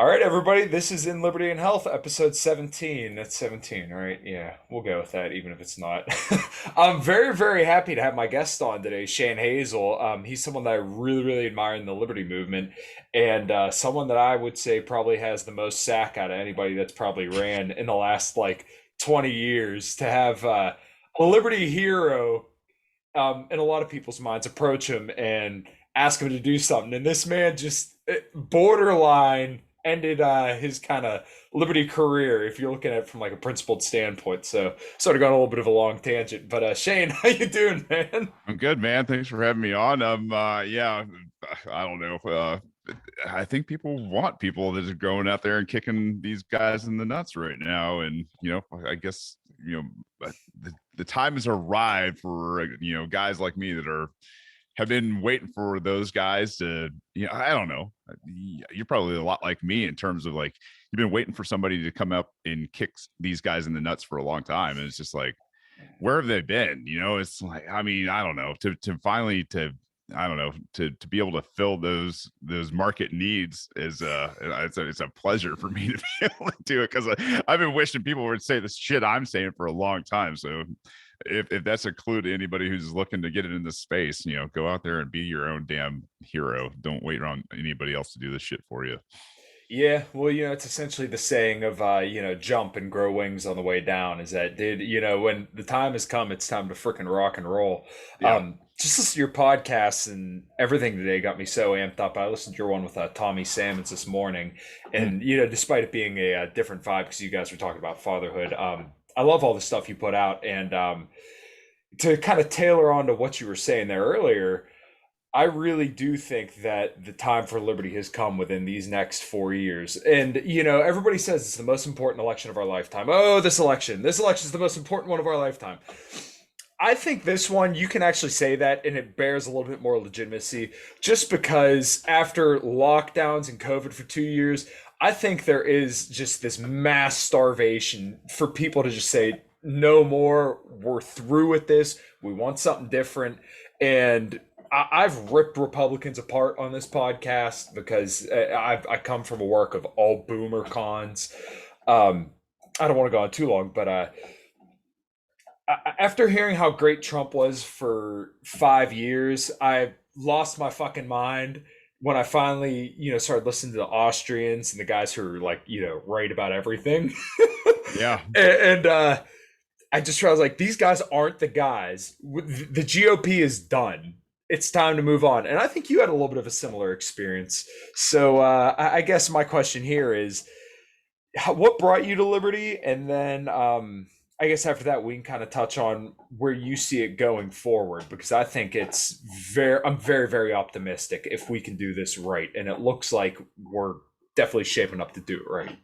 All right, everybody, this is In Liberty and Health, episode 17. That's 17, right? Yeah, we'll go with that, even if it's not. I'm very, very happy to have my guest on today, Shane Hazel. He's someone that I really, really admire in the Liberty movement, and someone that I would say probably has the most sack out of anybody that's probably ran in the last, 20 years. To have a Liberty hero in a lot of people's minds approach him and ask him to do something. And this man just borderline ended his kind of Liberty career if you're looking at it from like a principled standpoint. So sort of got a little bit of a long tangent. But Shane, how you doing, man? I'm good, man. Thanks for having me on. Yeah, I don't know. I think people want people that are going out there and kicking these guys in the nuts right now. And, I guess, the time has arrived for, guys like me that have been waiting for those guys to, I don't know. You're probably a lot like me in terms of like, you've been waiting for somebody to come up and kick these guys in the nuts for a long time. And it's just like, where have they been? It's like, I mean, I don't know, to finally I don't know, to be able to fill those market needs is it's a pleasure for me to be able to do it, because I've been wishing people would say the shit I'm saying for a long time. So if that's a clue to anybody who's looking to get it in this space, go out there and be your own damn hero. Don't wait around anybody else to do this shit for you. Yeah, well, it's essentially the saying of, jump and grow wings on the way down. Is that, dude, when the time has come, it's time to freaking rock and roll. Yeah. Just listen to your podcasts and everything today got me so amped up. I listened to your one with Tommy Salmons this morning. And, despite it being a, different vibe, because you guys were talking about fatherhood, I love all the stuff you put out. And to kind of tailor on to what you were saying there earlier, I really do think that the time for liberty has come within these next 4 years. And, everybody says it's the most important election of our lifetime. Oh, this election is the most important one of our lifetime. I think this one, you can actually say that, and it bears a little bit more legitimacy just because after lockdowns and COVID for 2 years, I think there is just this mass starvation for people to just say, no more, we're through with this, we want something different. And I've ripped Republicans apart on this podcast because I come from a work of all boomer cons. I don't want to go on too long, but after hearing how great Trump was for 5 years, I lost my fucking mind when I finally, started listening to the Austrians and the guys who are like, right about everything. Yeah. and I just realized like these guys aren't the guys. The GOP is done. It's time to move on. And I think you had a little bit of a similar experience. So I guess my question here is, what brought you to Liberty? And then I guess after that, we can kind of touch on where you see it going forward, because I think I'm very, very optimistic if we can do this right. And it looks like we're definitely shaping up to do it right.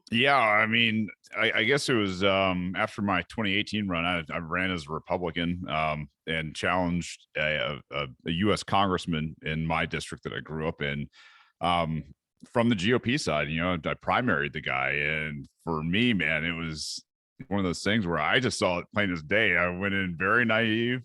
Yeah, I mean, I guess it was after my 2018 run. I ran as a Republican and challenged a U.S. congressman in my district that I grew up in from the GOP side. I primaried the guy, and for me, man, it was one of those things where I just saw it plain as day. I went in very naive.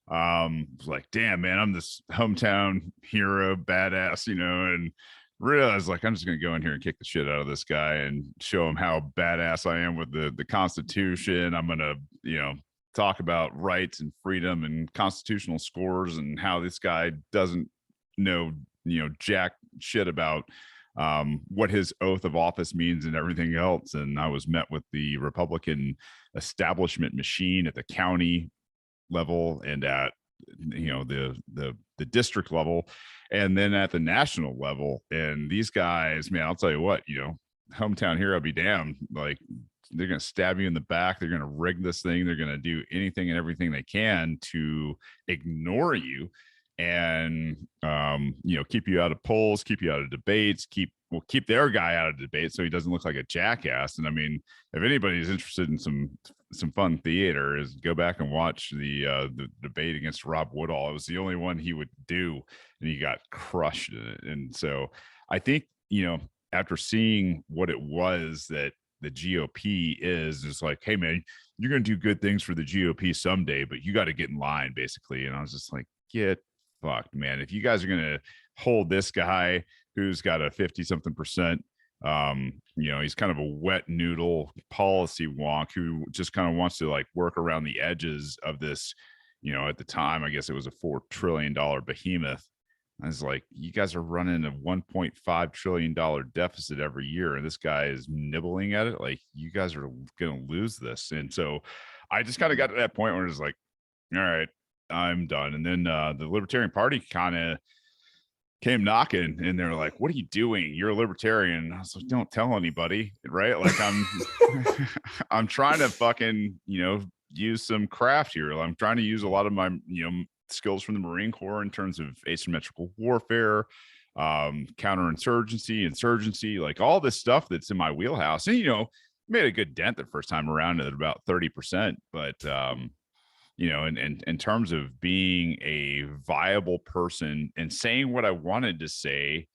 Was like, damn, man, I'm this hometown hero, badass, and realized like I'm just gonna go in here and kick the shit out of this guy and show him how badass I am with the Constitution. I'm gonna, talk about rights and freedom and constitutional scores and how this guy doesn't know, jack shit about what his oath of office means and everything else. And I was met with the Republican establishment machine at the county level and at the district level, and then at the national level. And these guys, man, I'll tell you what, hometown hero be damned. Like, they're going to stab you in the back. They're going to rig this thing. They're going to do anything and everything they can to ignore you and keep you out of polls, keep you out of debates, keep their guy out of debate so he doesn't look like a jackass. And I mean, if anybody's interested in some fun theater, is go back and watch the debate against Rob Woodall. It was the only one he would do, and he got crushed in it. And so I think, after seeing what it was that the GOP is, it's like, hey man, you're going to do good things for the GOP someday, but you got to get in line, basically. And I was just like, get fucked, man. If you guys are going to hold this guy who's got a 50 something percent He's kind of a wet noodle policy wonk who just kind of wants to like work around the edges of this. At the time, I guess it was a $4 trillion behemoth. I was like, you guys are running a $1.5 trillion deficit every year, and this guy is nibbling at it. Like, you guys are going to lose this. And so I just kind of got to that point where it's like, all right, I'm done. And then the Libertarian Party kind of came knocking, and they're like, what are you doing? You're a libertarian. I was like, don't tell anybody, right? Like, I'm trying to fucking, use some craft here. I'm trying to use a lot of my, skills from the Marine Corps in terms of asymmetrical warfare, counterinsurgency, insurgency, like all this stuff that's in my wheelhouse. And, made a good dent the first time around at about 30%. But, in terms of being a viable person and saying what I wanted to say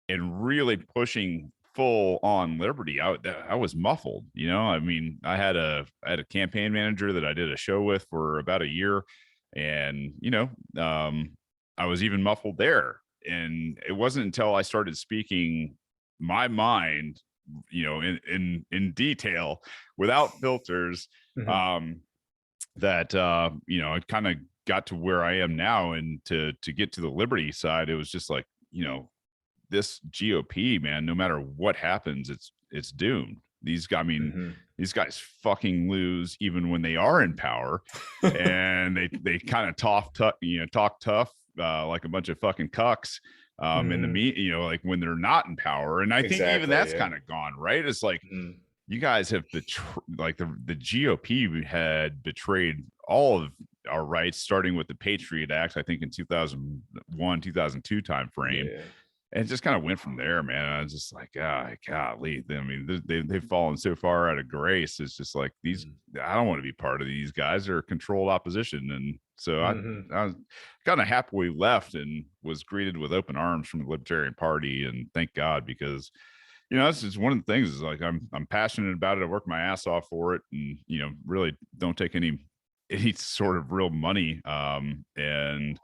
and really pushing full on liberty, I was muffled. I mean, I had a campaign manager that I did a show with for about a year, and I was even muffled there. And it wasn't until I started speaking my mind, in detail without filters, that it kind of got to where I am now. And to get to the liberty side, it was just like, this GOP, man, no matter what happens, it's doomed. These guys fucking lose even when they are in power, and they kind of talk tough, like a bunch of fucking cucks in the like when they're not in power. And I think even that's kind of gone, right? It's like, you guys have the GOP had betrayed all of our rights, starting with the Patriot Act, I think in 2001, 2002 timeframe. Yeah. And it just kind of went from there, man. I was just like, golly. I mean, they've fallen so far out of grace. It's just like I don't want to be part of these guys. They're controlled opposition. And so I was kind of happily left and was greeted with open arms from the Libertarian Party. And thank God, because that's just one of the things is like, I'm passionate about it. I work my ass off for it, and, really don't take any sort of real money. And,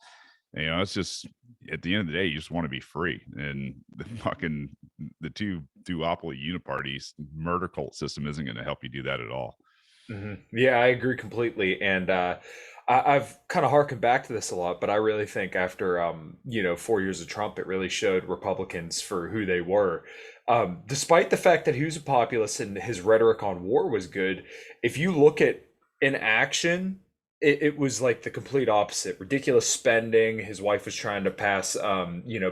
it's just, at the end of the day, you just want to be free. And the two duopoly uniparties murder cult system isn't going to help you do that at all. Yeah, I agree completely. And I've kind of harkened back to this a lot, but I really think after 4 years of Trump, it really showed Republicans for who they were. Despite the fact that he was a populist and his rhetoric on war was good, if you look at in action, it was like the complete opposite. Ridiculous spending. His wife was trying to pass,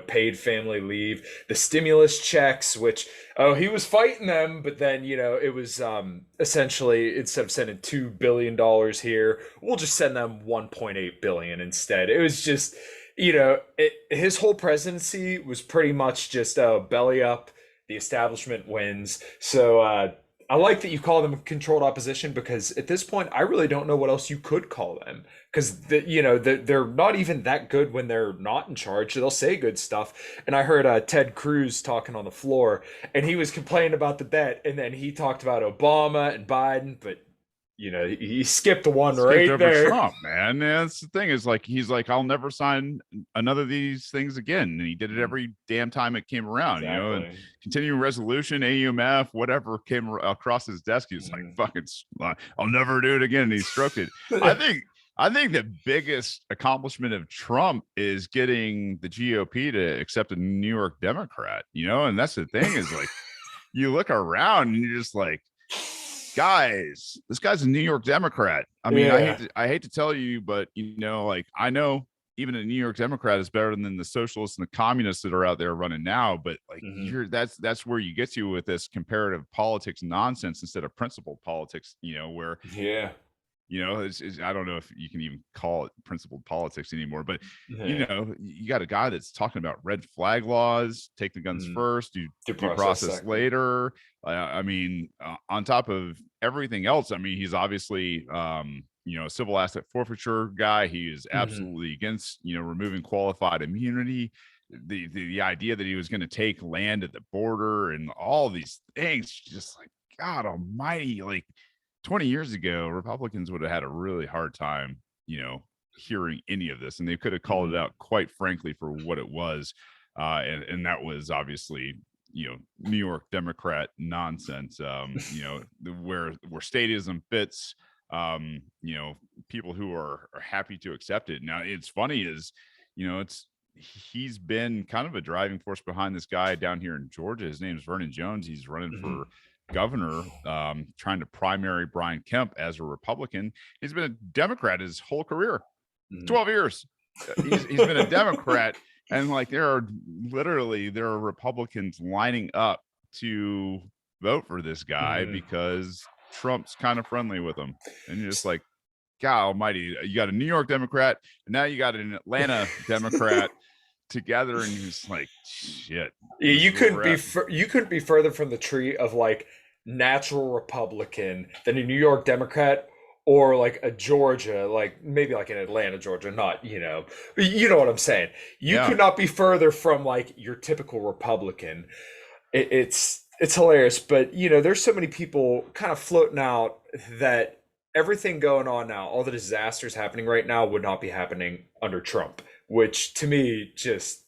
paid family leave. The stimulus checks, which, he was fighting them, but then, it was essentially, instead of sending $2 billion here, we'll just send them 1.8 billion instead. It was just, his whole presidency was pretty much just belly up. The establishment wins. So, I like that you call them controlled opposition, because at this point, I really don't know what else you could call them, because they're not even that good when they're not in charge. They'll say good stuff. And I heard Ted Cruz talking on the floor, and he was complaining about the debt, and then he talked about Obama and Biden, but he skipped one right over there. Trump, man. That's the thing, is like, he's like, I'll never sign another of these things again. And he did it every damn time it came around, and continuing resolution, AUMF, whatever came across his desk, he was like, fucking, I'll never do it again. And he stroked it. I think the biggest accomplishment of Trump is getting the GOP to accept a New York Democrat, and that's the thing, is like, you look around and you're just like, guys, this guy's a New York Democrat. I mean, I hate to tell you, but like, I know even a New York Democrat is better than the socialists and the communists that are out there running now. But like, that's where you get to with this comparative politics nonsense instead of principled politics. Where I don't know if you can even call it principled politics anymore, but you got a guy that's talking about red flag laws, take the guns first, due process later. I mean, on top of everything else, I mean, he's obviously, a civil asset forfeiture guy. He is absolutely against, removing qualified immunity. The idea that he was going to take land at the border and all these things, just like, God almighty, like 20 years ago, Republicans would have had a really hard time, hearing any of this, and they could have called it out, quite frankly, for what it was. And that was obviously New York Democrat nonsense. Where statism fits. People who are happy to accept it. Now, it's funny is, he's been kind of a driving force behind this guy down here in Georgia. His name's Vernon Jones. He's running for governor, trying to primary Brian Kemp as a Republican. He's been a Democrat his whole career, 12 years. He's been a Democrat, and like there are Republicans lining up to vote for this guy because Trump's kind of friendly with him. And you're just like, God almighty, you got a New York Democrat, and now you got an Atlanta Democrat together, and you're just like, shit. You couldn't be further from the tree of like natural Republican than a New York Democrat or like a Georgia, like maybe like an Atlanta, Georgia, not, but you know what I'm saying. You could not be further from like your typical Republican. It's hilarious, but there's so many people kind of floating out that everything going on now, all the disasters happening right now would not be happening under Trump, which to me just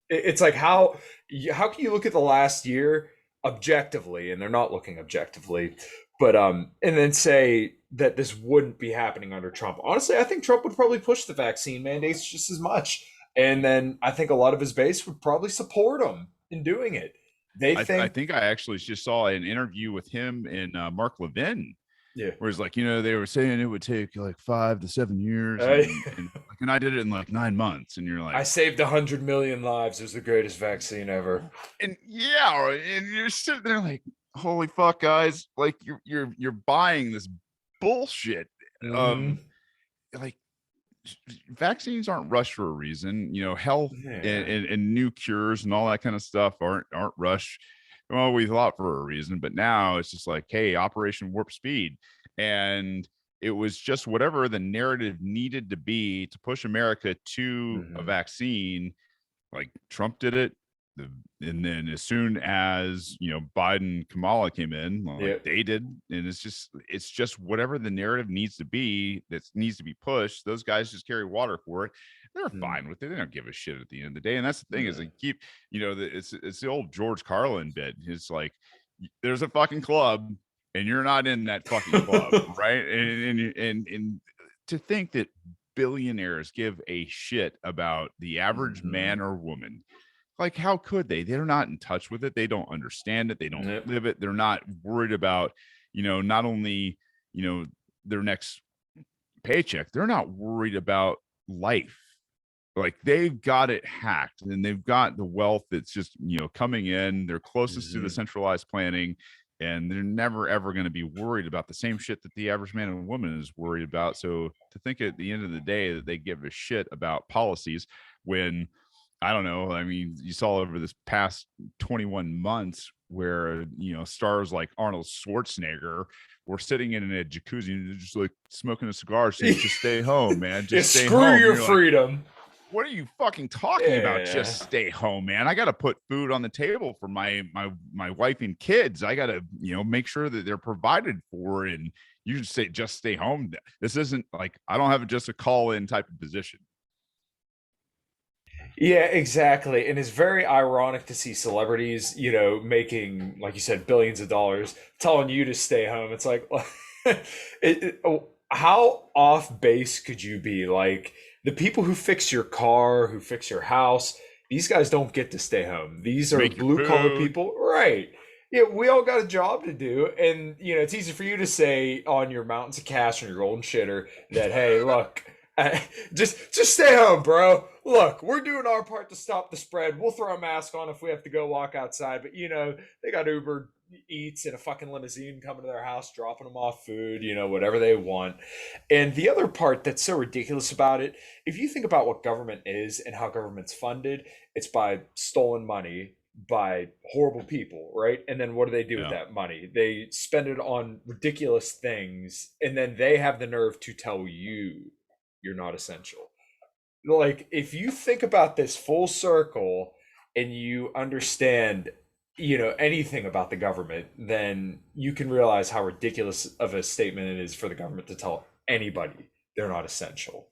it's like how can you look at the last year objectively, and they're not looking objectively, but and then say that this wouldn't be happening under Trump. Honestly, I think Trump would probably push the vaccine mandates just as much, and then I think a lot of his base would probably support him in doing it. I think I actually just saw an interview with him and Mark Levin. Yeah. Where it's like, they were saying it would take like 5 to 7 years. And I did it in like 9 months. And you're like, I saved 100 million lives. It was the greatest vaccine ever. And you're sitting there like, holy fuck, guys. Like you're buying this bullshit. Like vaccines aren't rushed for a reason. Health and new cures and all that kind of stuff aren't rushed. Well, we thought for a reason, but now it's just like, hey, Operation Warp Speed. And it was just whatever the narrative needed to be to push America to a vaccine. Like Trump did it. And then as soon as, Biden, Kamala came in, they did. And it's just whatever the narrative needs to be that needs to be pushed. Those guys just carry water for it. They're fine with it. They don't give a shit at the end of the day. And that's the thing is they keep, it's the old George Carlin bit. It's like, there's a fucking club and you're not in that fucking club. Right. And to think that billionaires give a shit about the average man or woman, like, how could they? They're not in touch with it. They don't understand it. They don't live it. They're not worried about, not only, their next paycheck. They're not worried about life. Like they've got it hacked and they've got the wealth that's just, coming in. They're closest to the centralized planning, and they're never, ever going to be worried about the same shit that the average man and woman is worried about. So to think at the end of the day that they give a shit about policies when, I don't know. I mean, you saw over this past 21 months where, stars like Arnold Schwarzenegger were sitting in a jacuzzi and just like smoking a cigar saying, just stay home, man. Just stay screw home. Your freedom. Like, what are you fucking talking about? Just stay home, man. I got to put food on the table for my wife and kids. I got to, make sure that they're provided for. And you just say, just stay home. This isn't like, I don't have just a call in type of position. Yeah, exactly. And it's very ironic to see celebrities, making, like you said, billions of dollars, telling you to stay home. It's like, how off base could you be? Like the people who fix your car, who fix your house, these guys don't get to stay home. These are blue collar people. Right. Yeah, we all got a job to do. And, it's easy for you to say on your mountains of cash and your golden shitter that, hey, look, just stay home, bro. Look, we're doing our part to stop the spread. We'll throw a mask on if we have to go walk outside. But, they got Uber Eats and a fucking limousine coming to their house, dropping them off food, whatever they want. And the other part that's so ridiculous about it, if you think about what government is and how government's funded, it's by stolen money, by horrible people, right? And then what do they do with that money? They spend it on ridiculous things, and then they have the nerve to tell you you're not essential. Like if you think about this full circle and you understand anything about the government, then you can realize how ridiculous of a statement it is for the government to tell anybody they're not essential.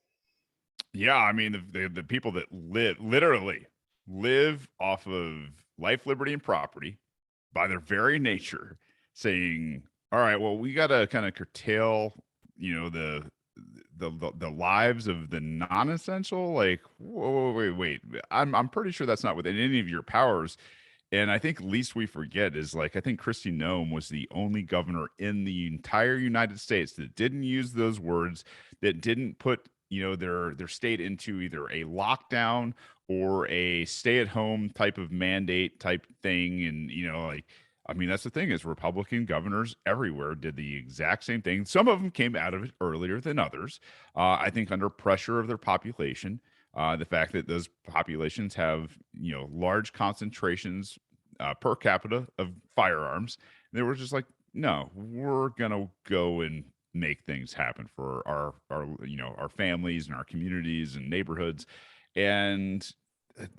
Yeah, I mean the people that live literally live off of life, liberty, and property by their very nature, saying, all right, well, we got to kind of curtail, the lives of the non-essential. Like, whoa, wait. I'm pretty sure that's not within any of your powers. And I think least we forget is, like, I think Kristi Noem was the only governor in the entire United States that didn't use those words, that didn't put, their state into either a lockdown or a stay-at-home type of mandate type thing. And, like, I mean, that's the thing, is Republican governors everywhere did the exact same thing. Some of them came out of it earlier than others. I think under pressure of their population. The fact that those populations have, large concentrations per capita of firearms, they were just like, no, we're gonna go and make things happen for our families and our communities and neighborhoods. And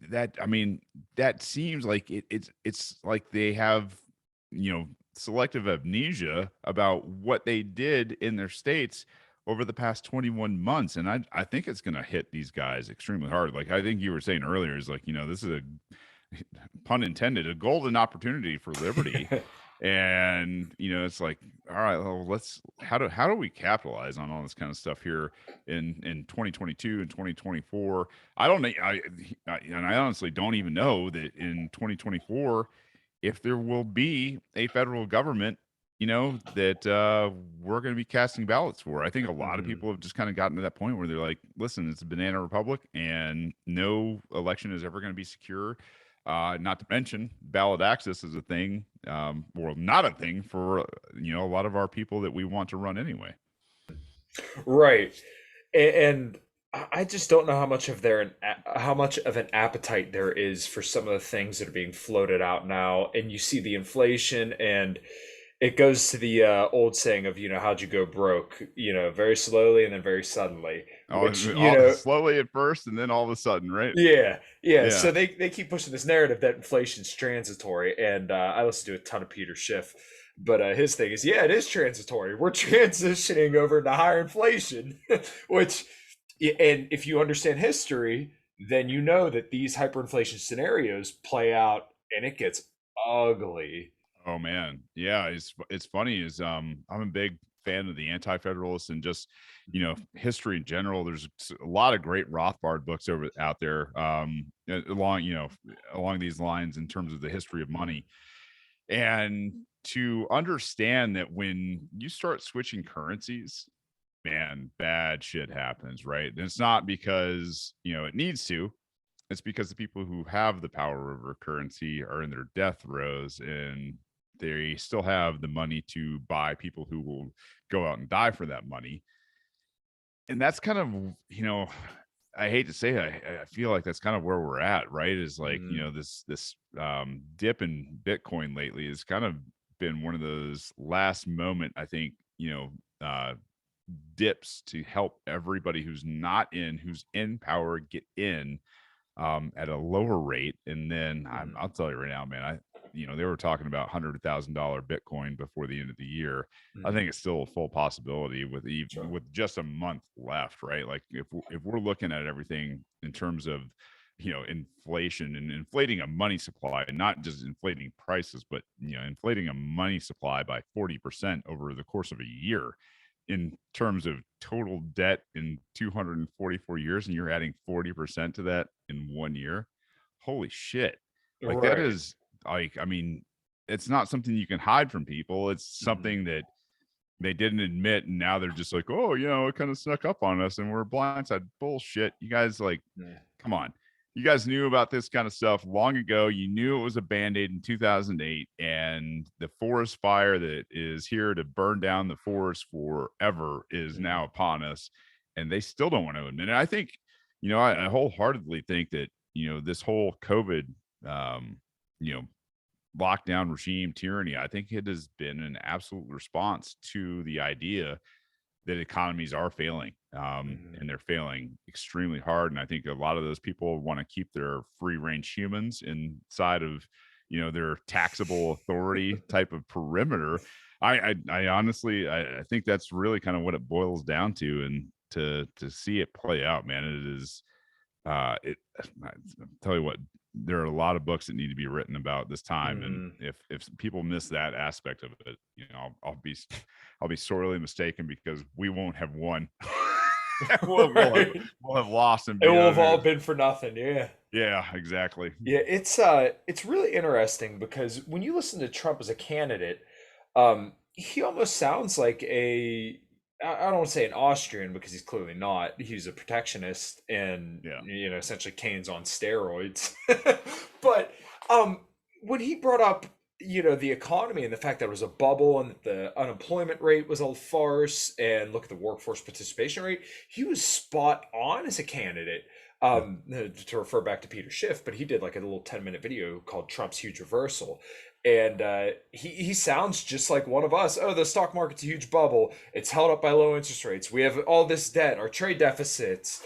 that, I mean, that seems like it's like they have, selective amnesia about what they did in their states over the past 21 months. And I think it's going to hit these guys extremely hard. Like, I think you were saying earlier, is like, this is a, pun intended, a golden opportunity for liberty. And, it's like, all right, well, how do we capitalize on all this kind of stuff here in 2022 and 2024? I don't know. And I honestly don't even know that in 2024, if there will be a federal government, that we're going to be casting ballots for. I think a lot of people have just kind of gotten to that point where they're like, listen, it's a banana republic and no election is ever going to be secure. Not to mention ballot access is a thing, or not a thing for, a lot of our people that we want to run anyway. Right. And I just don't know how much of an appetite there is for some of the things that are being floated out now. And you see the inflation, and it goes to the old saying of, how'd you go broke? Very slowly and then very suddenly, which, Slowly at first, and then all of a sudden, right? yeah. Yeah. So they keep pushing this narrative that inflation's transitory, and I listen to a ton of Peter Schiff, but his thing is, yeah, it is transitory. We're transitioning over to higher inflation, which, and if you understand history, then you know that these hyperinflation scenarios play out, and it gets ugly. Oh man, yeah. It's funny, is I'm a big fan of the Anti-Federalists and just, history in general. There's a lot of great Rothbard books out there, along these lines, in terms of the history of money. And to understand that when you start switching currencies, man, bad shit happens, right? And it's not because, it needs to. It's because the people who have the power over currency are in their death rows, and they still have the money to buy people who will go out and die for that money. And that's kind of, I hate to say it, I feel like that's kind of where we're at, right? Is like, Mm, this dip in Bitcoin lately has kind of been one of those last moment, I think, dips to help everybody who's in power get in, at a lower rate. And then mhm, I'll tell you right now, man, they were talking about $100,000 Bitcoin before the end of the year. I mhm. think it's still a full possibility Sure. with just a month left, right? Like, if we're looking at everything in terms of, inflation and inflating a money supply, and not just inflating prices, but, inflating a money supply by 40% over the course of a year, in terms of total debt in 244 years, and you're adding 40% to that in 1 year. Holy shit. Like, that Right. is, like, I mean, it's not something you can hide from people. It's Mhm. something that they didn't admit, and now they're just like, oh, it kind of snuck up on us and we're blindsided. Bullshit. You guys, like, Yeah. come on. You guys knew about this kind of stuff long ago. You knew it was a band-aid in 2008, and the forest fire that is here to burn down the forest forever is Mhm. now upon us, and they still don't want to admit it. I think, I wholeheartedly think that, this whole COVID, um, you know, lockdown regime tyranny, I think it has been an absolute response to the idea that economies are failing, Mhm. and they're failing extremely hard. And I think a lot of those people want to keep their free range humans inside of, their taxable authority type of perimeter. I honestly, I think that's really kind of what it boils down to. And to see it play out, man, it is, it, I tell you what, there are a lot of books that need to be written about this time, and Mm. if people miss that aspect of it, I'll be sorely mistaken, because we won't have won. Right. We'll have lost and It be in will the have all news. been for nothing. Yeah. Yeah, exactly. Yeah, it's really interesting because when you listen to Trump as a candidate, he almost sounds like I don't want to say an Austrian because he's clearly not. He's a protectionist and Yeah. essentially Keynes on steroids. But um when he brought up, the economy and the fact that it was a bubble and that the unemployment rate was a farce and look at the workforce participation rate, he was spot on as a candidate. Yeah. To refer back to Peter Schiff, but he did like a little 10-minute video called Trump's Huge Reversal. And he sounds just like one of us. Oh, the stock market's a huge bubble. It's held up by low interest rates. We have all this debt, our trade deficits.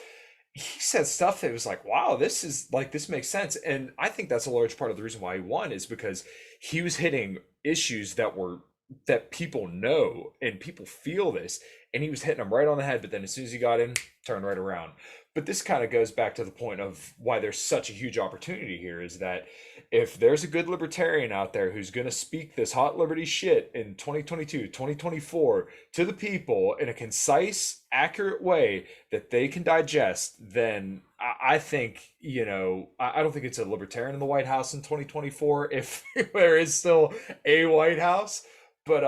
He said stuff that was like, wow, this makes sense. And I think that's a large part of the reason why he won is because he was hitting issues that people know and people feel this. And he was hitting them right on the head. But then as soon as he got in, turned right around. But this kind of goes back to the point of why there's such a huge opportunity here is that if there's a good libertarian out there who's going to speak this hot liberty shit in 2022, 2024 to the people in a concise, accurate way that they can digest, then I think, I don't think it's a libertarian in the White House in 2024 if there is still a White House. But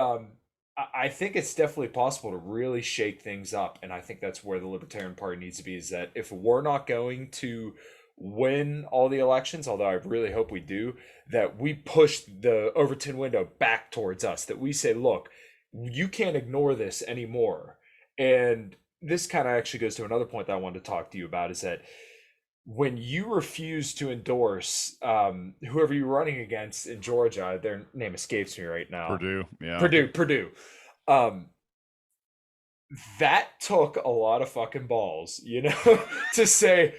I think it's definitely possible to really shake things up. And I think that's where the Libertarian Party needs to be is that if we're not going to win all the elections, although I really hope we do, that we push the Overton window back towards us, that we say, look, you can't ignore this anymore. And this kind of actually goes to another point that I wanted to talk to you about is that when you refuse to endorse whoever you're running against in Georgia, their name escapes me right now. Purdue. Yeah. Purdue. Um, that took a lot of fucking balls, to say,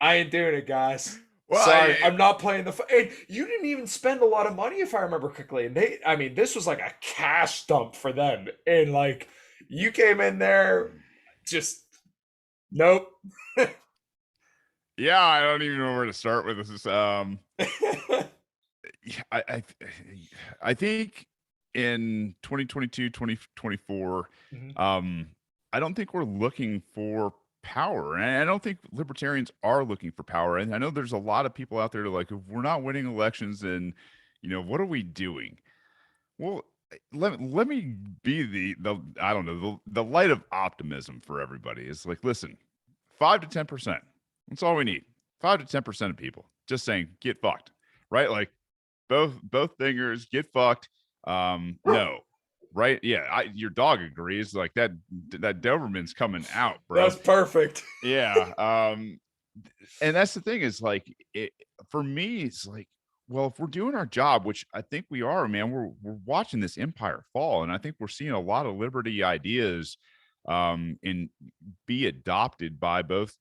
I ain't doing it, guys. Well, Sorry, I'm not playing and you didn't even spend a lot of money, if I remember correctly. And this was like a cash dump for them. And like, you came in there, just nope. yeah, I don't even know where to start with this. I think in 2022, 2024, Mhm. I don't think we're looking for power. And I don't think libertarians are looking for power. And I know there's a lot of people out there like, if we're not winning elections, then, what are we doing? Well, let me be the I don't know, the light of optimism for everybody. It's like, listen, 5 to 10%. That's all we need. 5 to 10% of people just saying, get fucked. Right? Like both fingers, get fucked. No. Right? Yeah, your dog agrees. Like that Doberman's coming out, bro. That's perfect. Yeah. And that's the thing is like for me, it's like, well, if we're doing our job, which I think we are, man, we're watching this empire fall, and I think we're seeing a lot of liberty ideas in be adopted by both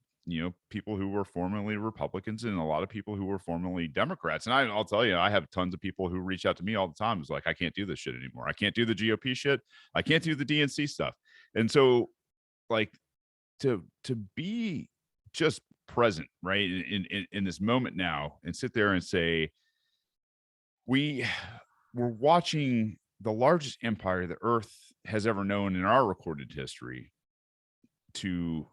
people who were formerly Republicans and a lot of people who were formerly Democrats. And I'll tell you, I have tons of people who reach out to me all the time. It's like, I can't do this shit anymore. I can't do the GOP shit. I can't do the DNC stuff. And so, like, to be just present, right, in this moment now, and sit there and say, we're watching the largest empire the earth has ever known in our recorded history to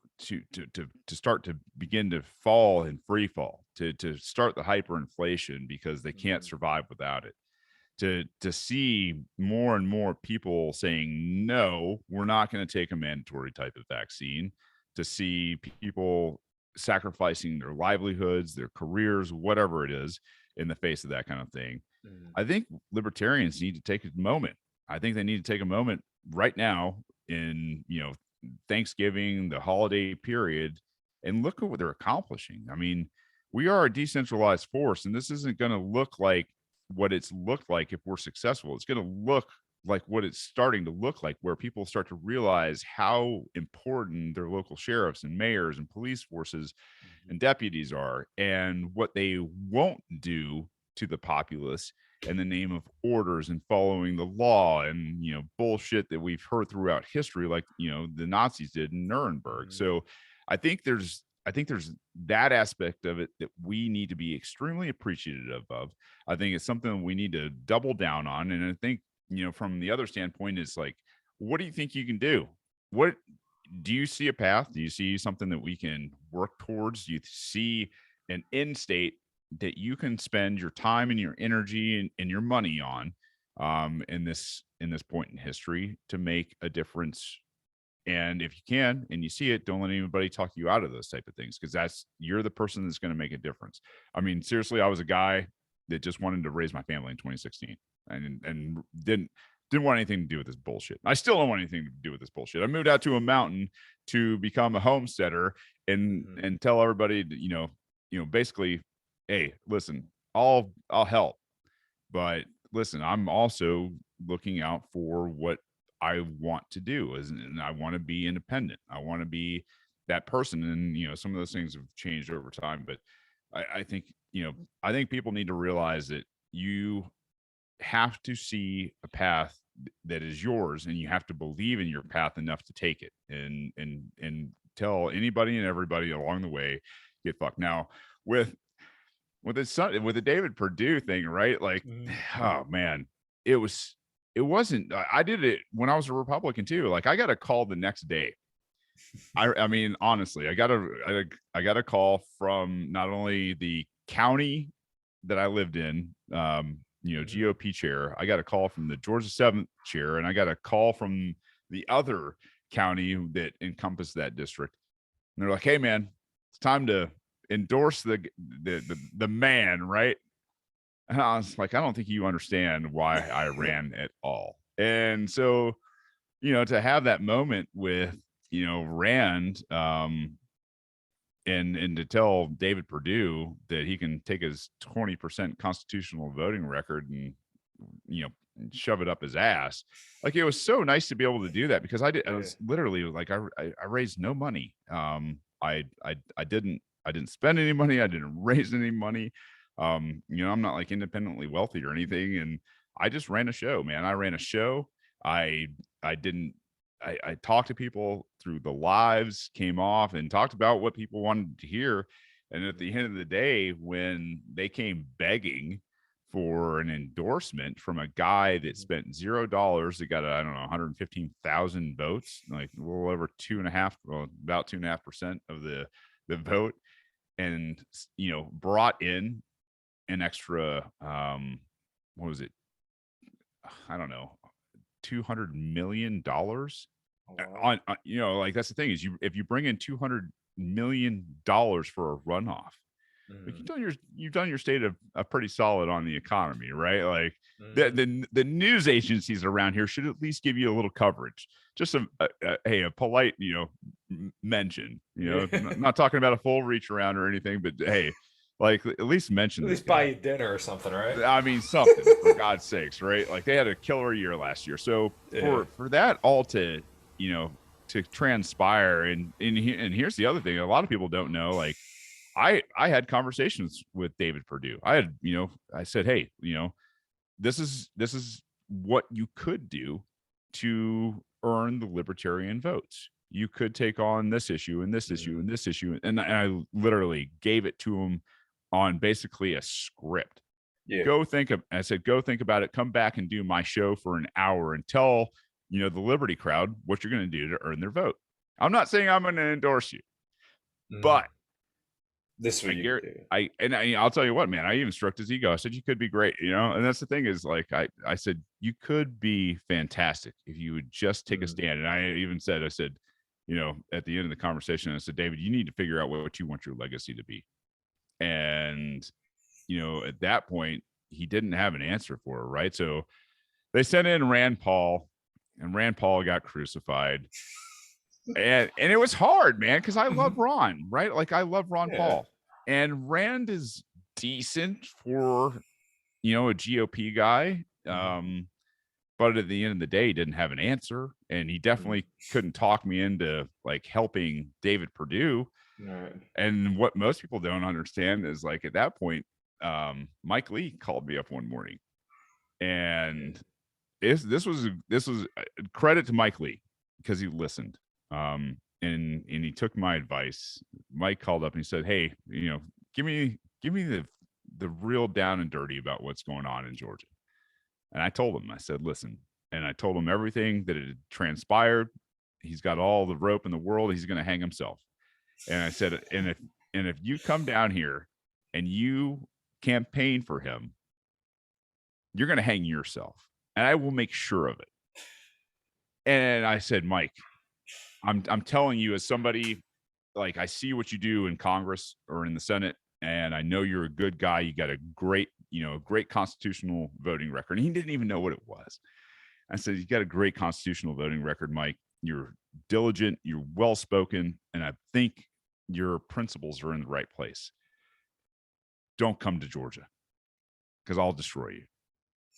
start to begin to fall and free fall, to start the hyperinflation because they can't survive without it, to see more and more people saying, no, we're not going to take a mandatory type of vaccine, to see people sacrificing their livelihoods, their careers, whatever it is, in the face of that kind of thing. I think libertarians need to take a moment. I think they need to take a moment right now in, Thanksgiving, the holiday period, and look at what they're accomplishing. I mean, we are a decentralized force, and this isn't going to look like what it's looked like if we're successful. It's going to look like what it's starting to look like, where people start to realize how important their local sheriffs and mayors and police forces and deputies are, and what they won't do to the populace in the name of orders and following the law, and bullshit that we've heard throughout history, like the Nazis did in Nuremberg. So I think there's think there's that aspect of it that we need to be extremely appreciative of. I think it's something we need to double down on. And I think, from the other standpoint is like, what do you think you can do? What do you see a path? Do you see something that we can work towards? Do you see an end state that you can spend your time and your energy and your money on in this point in history to make a difference? And if you can and you see it, don't let anybody talk you out of those type of things, because you're the person that's going to make a difference. I mean, seriously, I was a guy that just wanted to raise my family in 2016 and didn't want anything to do with this bullshit. I still don't want anything to do with this bullshit. I moved out to a mountain to become a homesteader and tell everybody, basically, hey, listen, I'll help, but listen, I'm also looking out for what I want to do, and I want to be independent. I want to be that person. And, some of those things have changed over time, but I think, I think people need to realize that you have to see a path that is yours, and you have to believe in your path enough to take it and tell anybody and everybody along the way, get fucked. Now with the David Perdue thing, right? Like, oh man, it wasn't, I did it when I was a Republican too. Like, I got a call the next day. I mean, honestly, I got a call from not only the county that I lived in, GOP chair. I got a call from the Georgia 7th chair, and I got a call from the other county that encompassed that district. And they're like, "Hey man, it's time to endorse the man," right? And I was like, I don't think you understand why I ran at all. And so, to have that moment with, Rand, and to tell David Perdue that he can take his 20% constitutional voting record and, shove it up his ass. Like, it was so nice to be able to do that, because I was literally like, I raised no money. I didn't spend any money. I didn't raise any money. I'm not like independently wealthy or anything. And I just ran a show, man. I ran a show. I talked to people through the lives, came off and talked about what people wanted to hear. And at the end of the day, when they came begging for an endorsement from a guy that spent $0, that got, I don't know, 115,000 votes, like a little over about 2.5% of the vote, and, brought in an extra, what was it? I don't know, $200 million on, like, that's the thing is, if you bring in $200 million for a runoff, like, you've done your state a pretty solid on the economy, right? Like, the news agencies around here should at least give you a little coverage, just a polite, mention, not talking about a full reach around or anything, but hey, like, at least mention at this least guy. buy you dinner or something, right? I mean, something for God's sakes, right? Like, they had a killer year last year. So for that all to, to transpire, and here's the other thing. A lot of people don't know, like, I had conversations with David Perdue. I had, I said, hey, this is what you could do to earn the libertarian votes. You could take on this issue and this issue and this issue. And I literally gave it to him on basically a script. Yeah. I said, go think about it. Come back and do my show for an hour and tell, the Liberty crowd what you're going to do to earn their vote. I'm not saying I'm going to endorse you, but this would you do. I'll tell you what, man, I even stroked his ego. I said, you could be great, and that's the thing is, like, I said, you could be fantastic if you would just take a stand. And I even said, at the end of the conversation, I said, David, you need to figure out what you want your legacy to be. And, at that point, he didn't have an answer for it, right? So they sent in Rand Paul, and Rand Paul got crucified. And it was hard, man, because I love Ron, right? Like, I love Ron Paul. And Rand is decent for, a GOP guy. But at the end of the day, he didn't have an answer. And he definitely couldn't talk me into, like, helping David Perdue. Right. And what most people don't understand is, like, at that point, Mike Lee called me up one morning, and this was credit to Mike Lee, because he listened. and he took my advice. Mike called up and he said, "Hey, give me the real down and dirty about what's going on in Georgia." And I told him, I said, "Listen," and I told him everything that had transpired. He's got all the rope in the world. He's going to hang himself. And I said, and if you come down here and you campaign for him, you're going to hang yourself, and I will make sure of it. And I said, "Mike, I'm telling you, as somebody, like, I see what you do in Congress or in the Senate, and I know you're a good guy. You got a great constitutional voting record." And he didn't even know what it was. I said, "You got a great constitutional voting record, Mike. You're diligent, you're well spoken, and I think your principles are in the right place. Don't come to Georgia because I'll destroy you.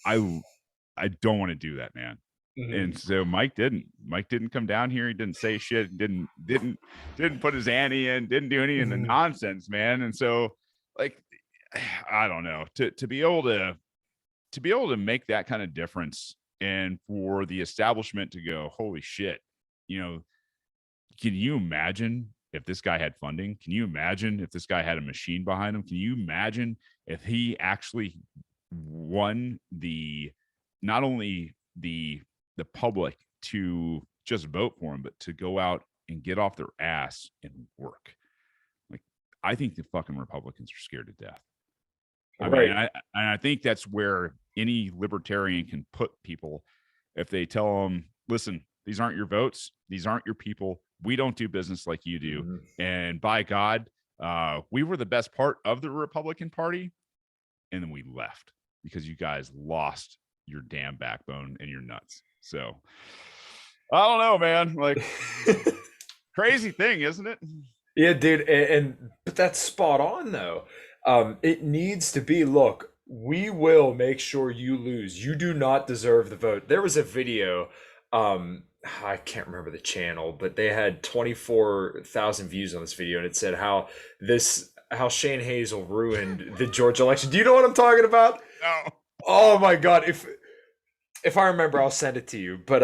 I don't want to do that, man." And so Mike didn't come down here. He didn't say shit. Didn't put his ante in. Didn't do any of the nonsense, man. And so, like, I don't know, to be able to make that kind of difference, and for the establishment to go, "Holy shit," can you imagine if this guy had funding? Can you imagine if this guy had a machine behind him? Can you imagine if he actually won not only the public to just vote for him, but to go out and get off their ass and work? Like, I think the fucking Republicans are scared to death. Right. I mean, I think that's where any libertarian can put people if they tell them, "Listen, these aren't your votes. These aren't your people. We don't do business like you do. And by God, we were the best part of the Republican Party, and then we left because you guys lost your damn backbone and your nuts." So I don't know, man. Like, crazy thing, isn't it? Yeah, dude, but that's spot on though. It needs to be, look, we will make sure you lose. You do not deserve the vote. There was a video, I can't remember the channel, but they had 24,000 views on this video, and it said how Shane Hazel ruined the Georgia election. Do you know what I'm talking about? No. Oh my God. If I remember, I'll send it to you. But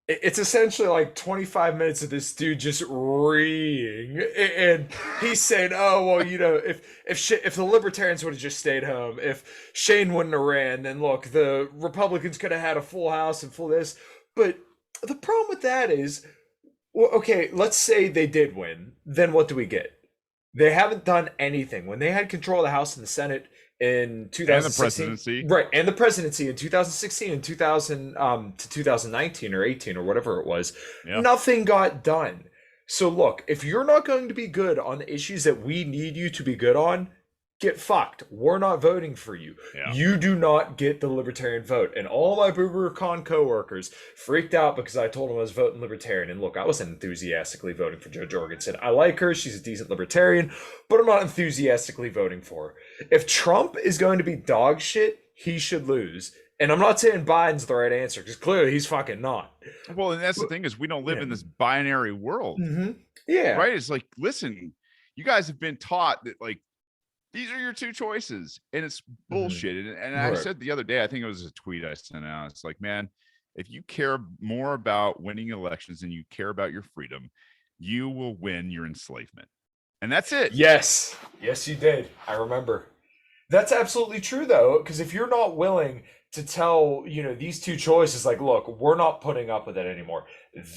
it's essentially like 25 minutes of this dude just reeing, and he's saying, "Oh well, if the Libertarians would have just stayed home, if Shane wouldn't have ran, then look, the Republicans could have had a full house and full this." But the problem with that is, well, okay, let's say they did win, then what do we get? They haven't done anything. When they had control of the House and the Senate in 2016, and the presidency, right, and the presidency in 2016 and 2000 to 2019 or 18 or whatever it was, nothing got done. So look, if you're not going to be good on the issues that we need you to be good on, get fucked. We're not voting for you. You do not get the Libertarian vote. And all my BooberCon coworkers freaked out because I told them I was voting Libertarian. And look, I wasn't enthusiastically voting for Jo Jorgensen. I like her. She's a decent Libertarian, but I'm not enthusiastically voting for her. If Trump is going to be dog shit, he should lose. And I'm not saying Biden's the right answer, because clearly he's fucking not. Well, and that's the thing, is we don't live in this binary world. Yeah. Right? It's like, listen, you guys have been taught that, like, these are your two choices, and it's bullshit. And I said the other day, I think it was a tweet I sent out, it's like, man, if you care more about winning elections than you care about your freedom, you will win your enslavement. And that's it. Yes, you did. I remember. That's absolutely true, though, because if you're not willing to tell, these two choices, like, look, we're not putting up with it anymore.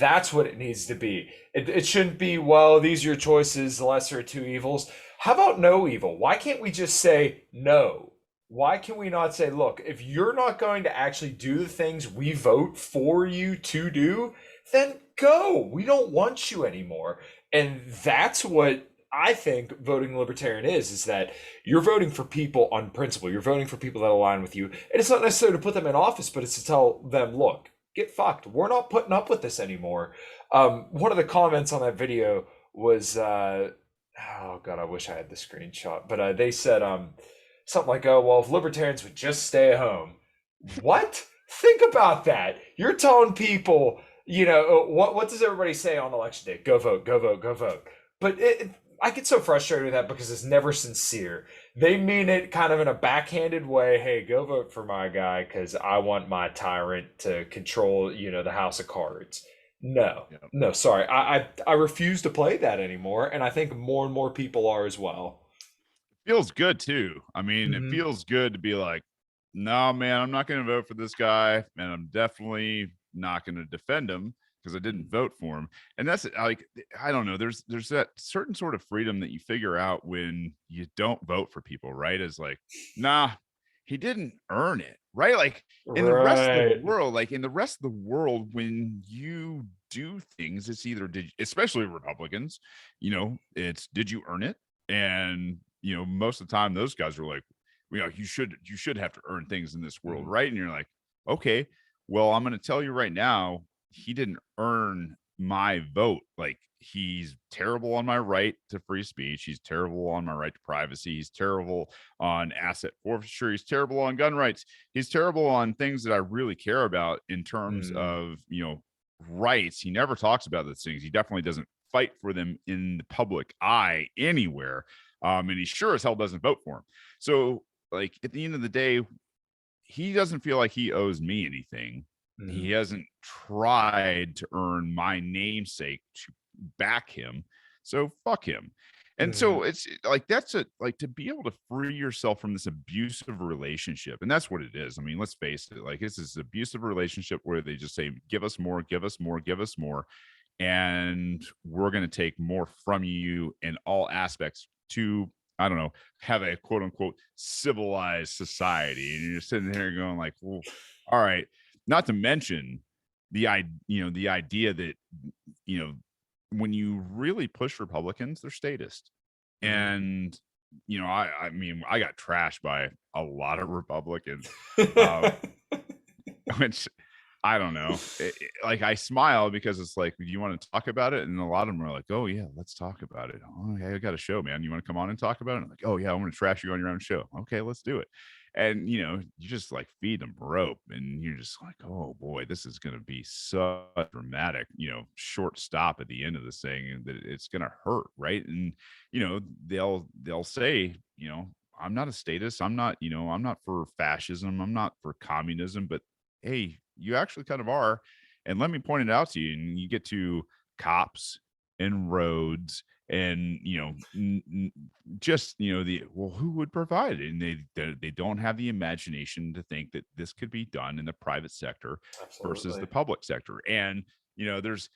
That's what it needs to be. It shouldn't be, well, these are your choices, the lesser of two evils. How about no evil? Why can't we just say no? Why can we not say, look, if you're not going to actually do the things we vote for you to do, then go. We don't want you anymore. And that's what I think voting Libertarian is that you're voting for people on principle. You're voting for people that align with you. And it's not necessarily to put them in office, but it's to tell them, look, get fucked. We're not putting up with this anymore. One of the comments on that video was, oh God, I wish I had the screenshot, but they said something like, "Oh, well, if Libertarians would just stay at home." What? Think about that. You're telling people, what does everybody say on election day? Go vote, go vote, go vote. But I get so frustrated with that because it's never sincere. They mean it kind of in a backhanded way. Hey, go vote for my guy because I want my tyrant to control, the house of cards. No, Yeah. no, sorry. I refuse to play that anymore, and I think more and more people are as well. Feels good too. I mean, it Hmm. feels good to be like, no, man, I'm not going to vote for this guy, and I'm definitely not going to defend him because I didn't vote for him. And that's like, I don't know. There's that certain sort of freedom that you figure out when you don't vote for people, right? Is like, nah, he didn't earn it, right? Like in the rest of the Right. world, when you do things, it's either especially Republicans, it's did you earn it? And most of the time those guys are like, you should have to earn things in this world, Mhm. right? And you're like, okay, well, I'm going to tell you right now, he didn't earn my vote. Like, he's terrible on my right to free speech, he's terrible on my right to privacy, he's terrible on asset forfeiture, he's terrible on gun rights, he's terrible on things that I really care about in terms Mm. of rights. He never talks about those things. He definitely doesn't fight for them in the public eye anywhere. And he sure as hell doesn't vote for him. So, like, at the end of the day, he doesn't feel like he owes me anything. He Mhm. hasn't tried to earn my namesake to back him. So fuck him. And Mhm. so it's like that's a like to be able to free yourself from this abusive relationship. And that's what it is. I mean, let's face it, like, it's this abusive relationship where they just say, give us more, give us more, give us more, and we're going to take more from you in all aspects to, I don't know, have a quote unquote civilized society. And you're sitting there going like, well, all right. Not to mention the idea that, you know, when you really push Republicans, they're statist. Mhm. And, I mean, I got trashed by a lot of Republicans, uh, which I don't know. Like, I smile because it's like, do you want to talk about it? And a lot of them are like, oh yeah, let's talk about it. Oh, okay, I got a show, man. You want to come on and talk about it? And I'm like, oh yeah, I want to trash you on your own show. Okay, let's do it. And you just like feed them rope, and you're just like, oh boy, this is going to be so dramatic. Short stop at the end of this thing, and that it's going to hurt, right? And they'll say, I'm not a statist. I'm not for fascism. I'm not for communism, but hey, you actually kind of are. And let me point it out to you. And you get to cops and roads and, just, who would provide it? And they don't have the imagination to think that this could be done in the private sector versus the Absolutely. public sector. And, there's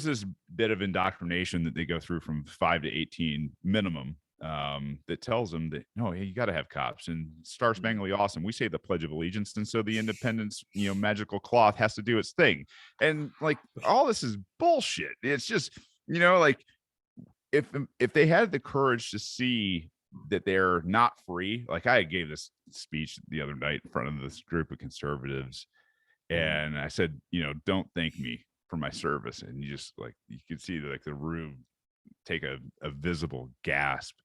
this bit of indoctrination that they go through from 5 to 18 minimum, that tells them that no, hey, you got to have cops and Star Mhm. Spangled Awesome. We say the Pledge of Allegiance, and so the Independence, magical cloth has to do its thing, and like all this is bullshit. It's just like if they had the courage to see that they're not free. Like, I gave this speech the other night in front of this group of conservatives, Mhm. and I said, don't thank me for my service, and you could see like the room take a visible gasp.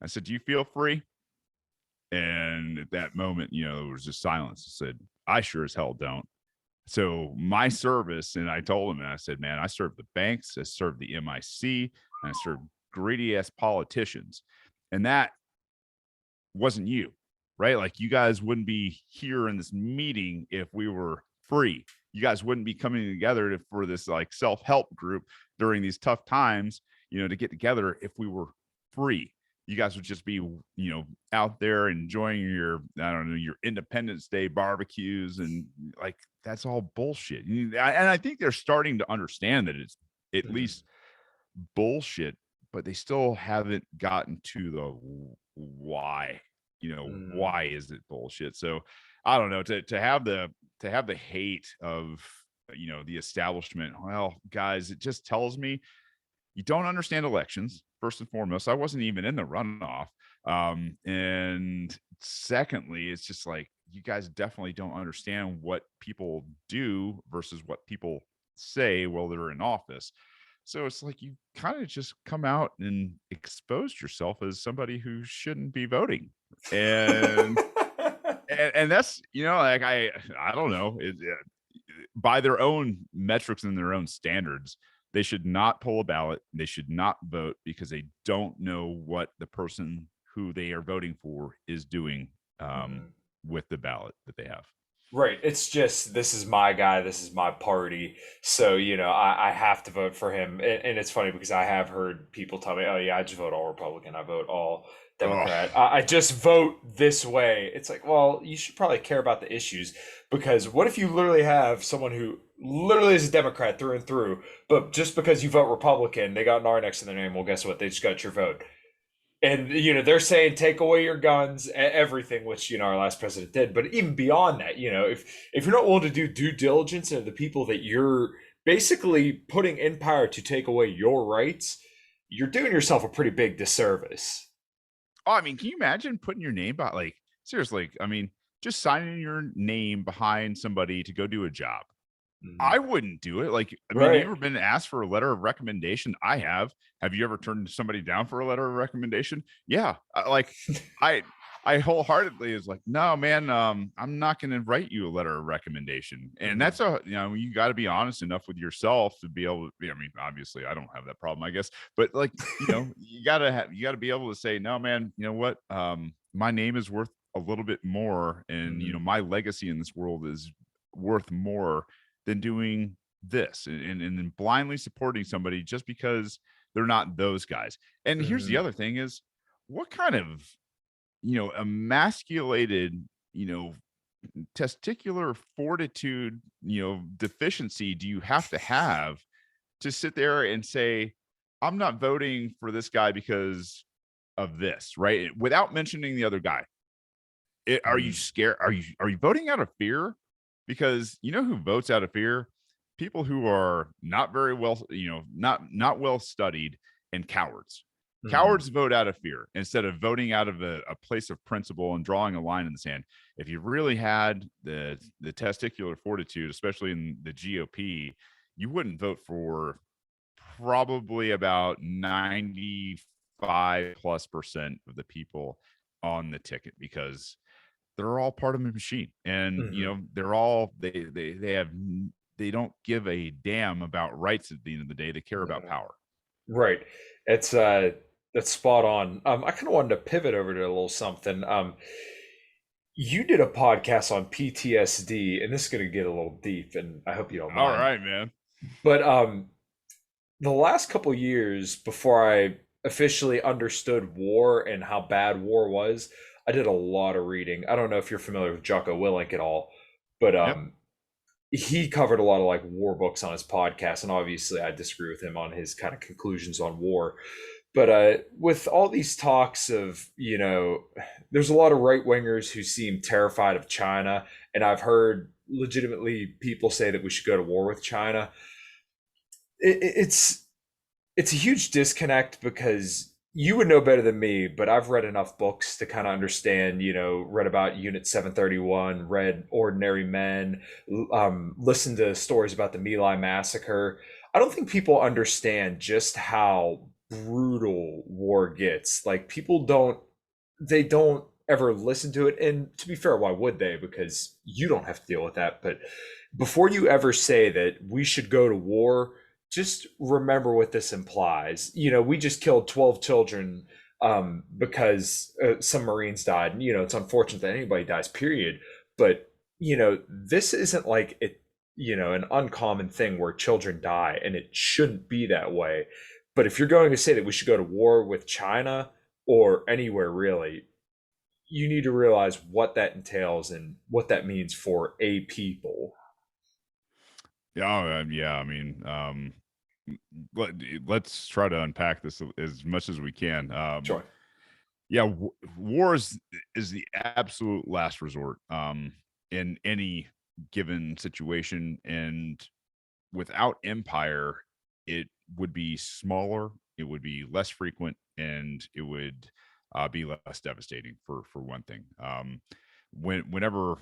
I said, do you feel free? And at that moment, there was just silence. I said, I sure as hell don't. So my service, and I told him, and I said, man, I served the banks, I served the MIC, and I served greedy ass politicians. And that wasn't you, right? Like, you guys wouldn't be here in this meeting if we were free. You guys wouldn't be coming together for this like self-help group during these tough times, to get together if we were free. You guys would just be, out there enjoying your, I don't know, your Independence Day barbecues, and like that's all bullshit. And I think they're starting to understand that it's at Mhm. least bullshit, but they still haven't gotten to the why. Mhm. Why is it bullshit? So I don't know, to have the hate of the establishment. Well, guys, it just tells me you don't understand elections, first and foremost. I wasn't even in the runoff. And secondly, it's just like you guys definitely don't understand what people do versus what people say while they're in office. So it's like you kind of just come out and exposed yourself as somebody who shouldn't be voting. And and that's, like, I don't know, by their own metrics and their own standards, they should not pull a ballot. They should not vote because they don't know what the person who they are voting for is doing, Mhm. with the ballot that they have. Right. It's just this is my guy, this is my party. So, I have to vote for him. And it's funny because I have heard people tell me, oh yeah, I just vote all Republican. I vote all Oh, Democrat. I just vote this way. It's like, well, you should probably care about the issues because what if you literally have someone who literally is a Democrat through and through, but just because you vote Republican, they got an R next to their name. Well, guess what? They just got your vote. And they're saying take away your guns, everything, which our last president did. But even beyond that, if you're not willing to do due diligence into the people that you're basically putting in power to take away your rights, you're doing yourself a pretty big disservice. I mean, can you imagine putting your name by like seriously? I mean, just signing your name behind somebody to go do a job. Mhm. I wouldn't do it. Like, I mean, you Right. ever been asked for a letter of recommendation? I have. Have you ever turned somebody down for a letter of recommendation? Yeah. I, I wholeheartedly is like, no, man, I'm not going to write you a letter of recommendation. And Mhm. that's you got to be honest enough with yourself to be able to, I mean, obviously I don't have that problem, I guess, but like, you got to be able to say, no, man, you know what? My name is worth a little bit more. And, Mhm. my legacy in this world is worth more than doing this and then blindly supporting somebody just because they're not those guys. And here's the Mhm. other thing is what kind of, emasculated, you know, testicular fortitude, deficiency do you have to sit there and say, I'm not voting for this guy because of this, right? Without mentioning the other guy. Are you Mhm. scared? Are you voting out of fear? Because you know who votes out of fear? People who are not very well, not well studied and cowards. Mhm. Cowards vote out of fear instead of voting out of a place of principle and drawing a line in the sand. If you really had the testicular fortitude, especially in the GOP, you wouldn't vote for probably about 95 plus percent of the people on the ticket because they're all part of a machine and Mhm. they're all they don't give a damn about rights at the end of the day. They care about No. power. Right. It's that's spot on. I kind of wanted to pivot over to a little something. You did a podcast on PTSD, and this is going to get a little deep, and I hope you don't All mind. right, man. But the last couple years before I officially understood war and how bad war was, I did a lot of reading. I don't know if you're familiar with Jocko Willink at all, but Yep. he covered a lot of like war books on his podcast, and obviously I disagree with him on his kind of conclusions on war. But with all these talks of, there's a lot of right wingers who seem terrified of China, and I've heard legitimately people say that we should go to war with China. It's a huge disconnect because you would know better than me, but I've read enough books to kind of understand, read about Unit 731, read Ordinary Men, listened to stories about the My Lai massacre. I don't think people understand just how brutal war gets. Like they don't ever listen to it. And to be fair, why would they? Because you don't have to deal with that. But before you ever say that we should go to war, just remember what this implies. We just killed 12 children because some Marines died. And, it's unfortunate that anybody dies, period. But, this isn't like it, an uncommon thing where children die, and it shouldn't be that way. But if you're going to say that we should go to war with China or anywhere really, you need to realize what that entails and what that means for a people. Yeah. I mean, let, let's try to unpack this as much as we can. Sure. Yeah, war is the absolute last resort in any given situation, and without empire, it would be smaller, it would be less frequent, and it would be less devastating for one thing. Whenever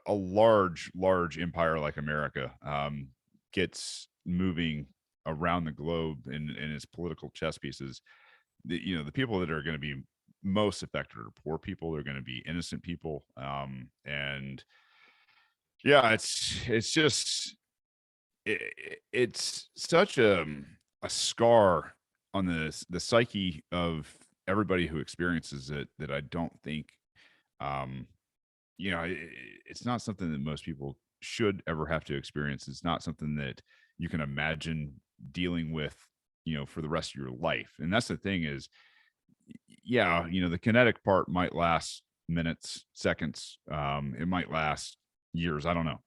a large empire like America gets moving around the globe in its political chess pieces, the people that are going to be most affected are poor people. They're going to be innocent people, and yeah, it's just it's such a scar on the psyche of everybody who experiences it that I don't think um it's not something that most people should ever have to experience. It's not something that you can imagine dealing with, for the rest of your life. And that's the thing is, yeah, the kinetic part might last minutes, seconds. It might last years. I don't know.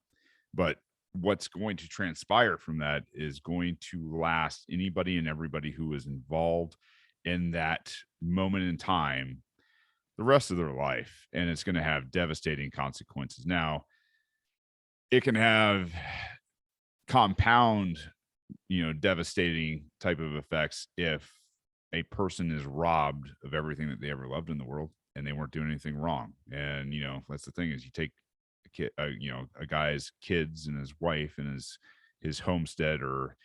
But what's going to transpire from that is going to last anybody and everybody who is involved in that moment in time the rest of their life. And it's going to have devastating consequences. Now, it can have compound, devastating type of effects if a person is robbed of everything that they ever loved in the world and they weren't doing anything wrong. And that's the thing is you take a kid, a guy's kids and his wife and his homestead, or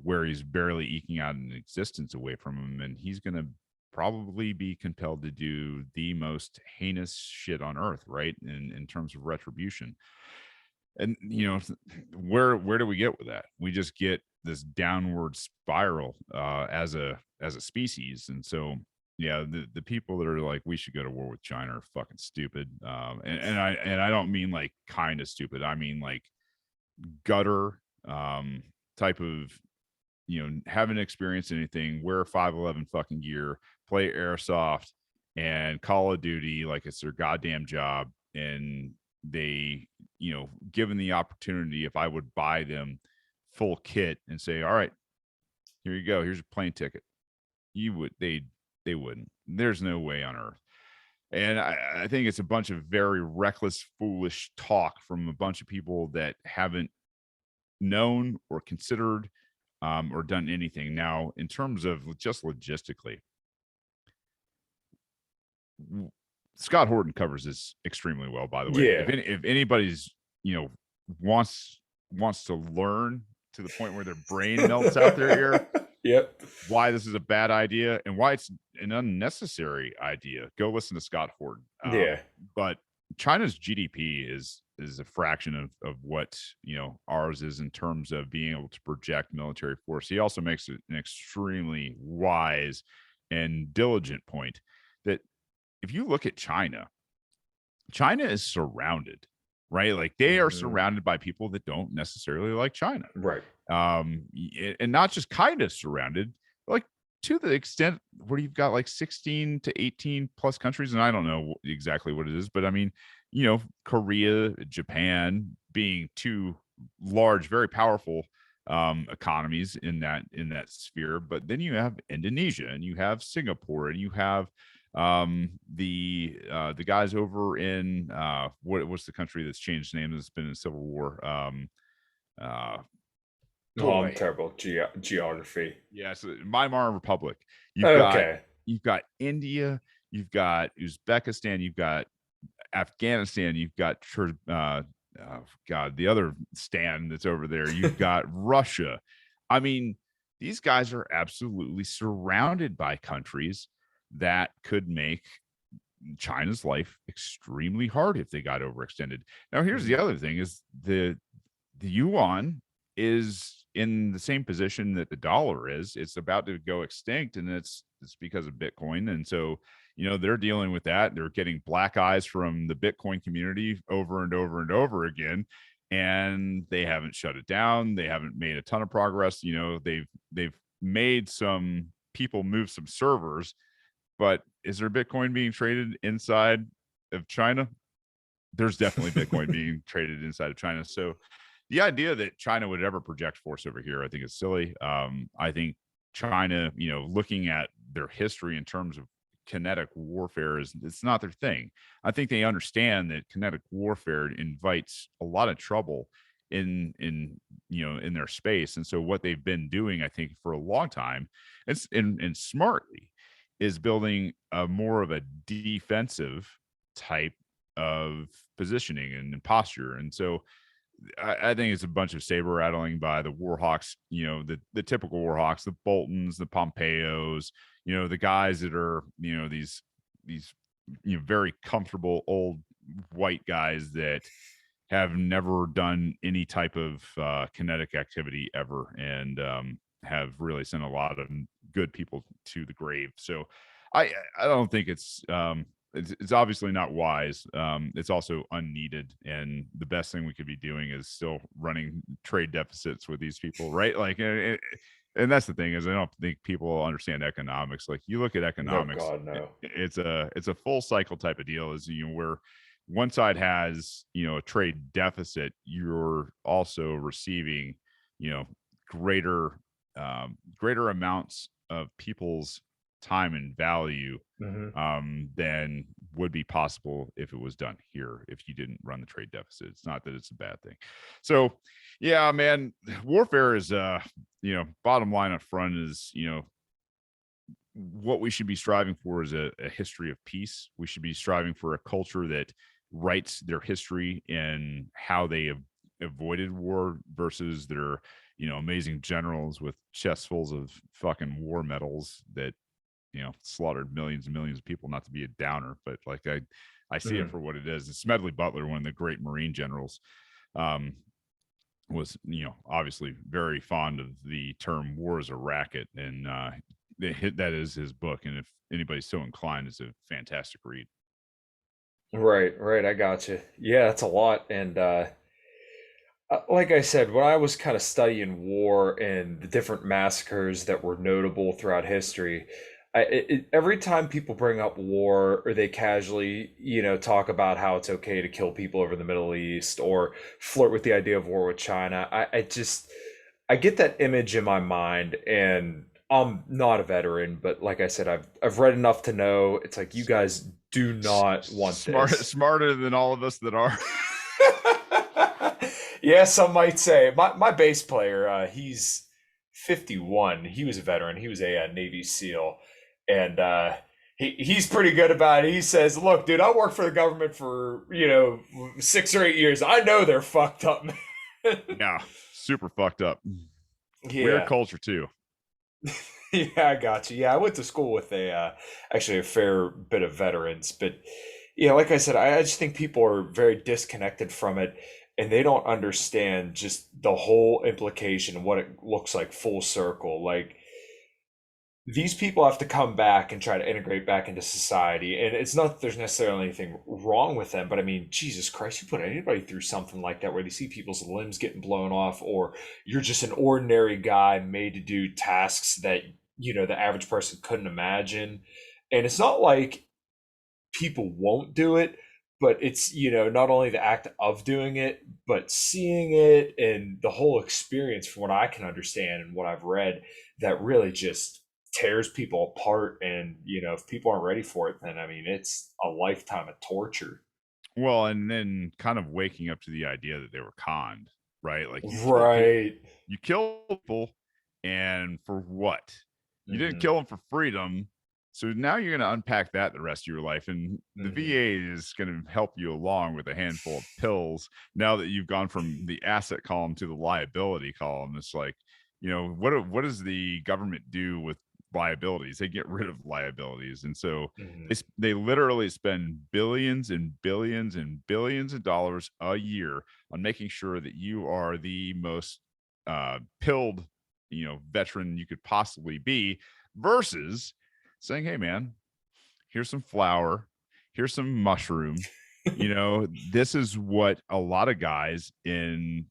where he's barely eking out an existence away from him, and he's going to probably be compelled to do the most heinous shit on earth, right? In terms of retribution. And where do we get with that? We just get this downward spiral as a species. And so yeah, the people that are like we should go to war with China are fucking stupid. And I don't mean like kind of stupid. I mean like gutter type of, haven't experienced anything, wear 511 fucking gear, play airsoft and Call of Duty like it's their goddamn job. And they, given the opportunity, if I would buy them full kit and say, all right, here you go, here's your plane ticket, they wouldn't. There's no way on earth. And I think it's a bunch of very reckless, foolish talk from a bunch of people that haven't known or considered or done anything. Now, in terms of just logistically, Scott Horton covers this extremely well, by the way. Yeah. If anybody's, wants to learn to the point where their brain melts out their ear, yep, why this is a bad idea and why it's an unnecessary idea, go listen to Scott Horton. Yeah. But China's GDP is a fraction of what ours is in terms of being able to project military force. He also makes an extremely wise and diligent point that if you look at China is surrounded, right? Like they are surrounded by people that don't necessarily like China, right? And not just kind of surrounded, like to the extent where you've got like 16 to 18 plus countries, and I don't know exactly what it is, but I mean, Korea, Japan being two large, very powerful economies in that sphere. But then you have Indonesia and you have Singapore and you have the guys over in what's the country that's changed name that's been in civil war? I'm terrible geography. Yeah, so Weimar Republic. Okay. You've got India, you've got Uzbekistan, you've got Afghanistan, you've got God, the other stand that's over there. You've got Russia. I mean, these guys are absolutely surrounded by countries that could make China's life extremely hard if they got overextended. Now, here's the other thing: is the yuan is in the same position that the dollar is. It's about to go extinct, and it's because of Bitcoin. And so, they're dealing with that. They're getting black eyes from the Bitcoin community over and over and over again, and they haven't shut it down. They haven't made a ton of progress. They've made some people move some servers, but is there Bitcoin being traded inside of China? There's definitely Bitcoin being traded inside of China. So the idea that China would ever project force over here, I think is silly. I think China, looking at their history in terms of kinetic warfare, it's not their thing. I think they understand that kinetic warfare invites a lot of trouble in their space. And so what they've been doing, I think, for a long time, and smartly, is building a more of a defensive type of positioning and posture. And so I think it's a bunch of saber rattling by the Warhawks, the typical Warhawks, the Boltons, the Pompeos, the guys that are, these very comfortable old white guys that have never done any type of kinetic activity ever, and have really sent a lot of good people to the grave. So I don't think it's it's obviously not wise. It's also unneeded, and the best thing we could be doing is still running trade deficits with these people, right? Like, and that's the thing is I don't think people understand economics. Like, you look at No, economics, God, no. it's a full cycle type of deal. Is where one side has a trade deficit, you're also receiving you know greater greater amounts of people's time and value Hmm. than would be possible if it was done here, if you didn't run the trade deficit. It's not that it's a bad thing. So yeah, man, warfare is bottom line up front is what we should be striving for is a history of peace. We should be striving for a culture that writes their history and how they have avoided war versus their amazing generals with chests full of fucking war medals that slaughtered millions and millions of people. Not to be a downer, but like I see it Mm. for what it is. And Smedley Butler, one of the great Marine generals, um, was obviously very fond of the term "war is a racket," and that is his book. And if anybody's so inclined, it's a fantastic read. Right, right. I got you. Yeah, that's a lot. And like I said, when I was kind of studying war and the different massacres that were notable throughout history, every time people bring up war or they casually, talk about how it's okay to kill people over the Middle East or flirt with the idea of war with China, I get that image in my mind, and I'm not a veteran, but like I said, I've read enough to know it's like you guys do not want this. Smarter than all of us that are. Yeah, some might say my bass player, he's 51. He was a veteran. He was a Navy SEAL, and he's pretty good about it. He says, "Look, dude, I worked for the government for 6 or 8 years. I know they're fucked up, man." Yeah, super fucked up. Weird Yeah, culture too. yeah, I got you. Yeah, I went to school with actually a fair bit of veterans, but yeah, like I said, I just think people are very disconnected from it, and they don't understand just the whole implication and what it looks like full circle. Like these people have to come back and try to integrate back into society, and it's not that there's necessarily anything wrong with them, but I mean, Jesus Christ, you put anybody through something like that where they see people's limbs getting blown off, or you're just an ordinary guy made to do tasks that the average person couldn't imagine. And it's not like people won't do it, but it's not only the act of doing it, but seeing it and the whole experience, from what I can understand and what I've read, that really just tears people apart. And if people aren't ready for it, then I mean, it's a lifetime of torture. Well, and then kind of waking up to the idea that they were conned, right? Like Right. you kill people, and for what? You didn't Hmm. kill them for freedom. So now you're going to unpack that the rest of your life. And the Hmm. VA is going to help you along with a handful of pills. Now that you've gone from the asset column to the liability column, it's like, what does the government do with liabilities? They get rid of liabilities. And so Hmm. they literally spend billions and billions and billions of dollars a year on making sure that you are the most pilled veteran you could possibly be, versus saying, hey man, here's some flour, here's some mushroom. This is what a lot of guys in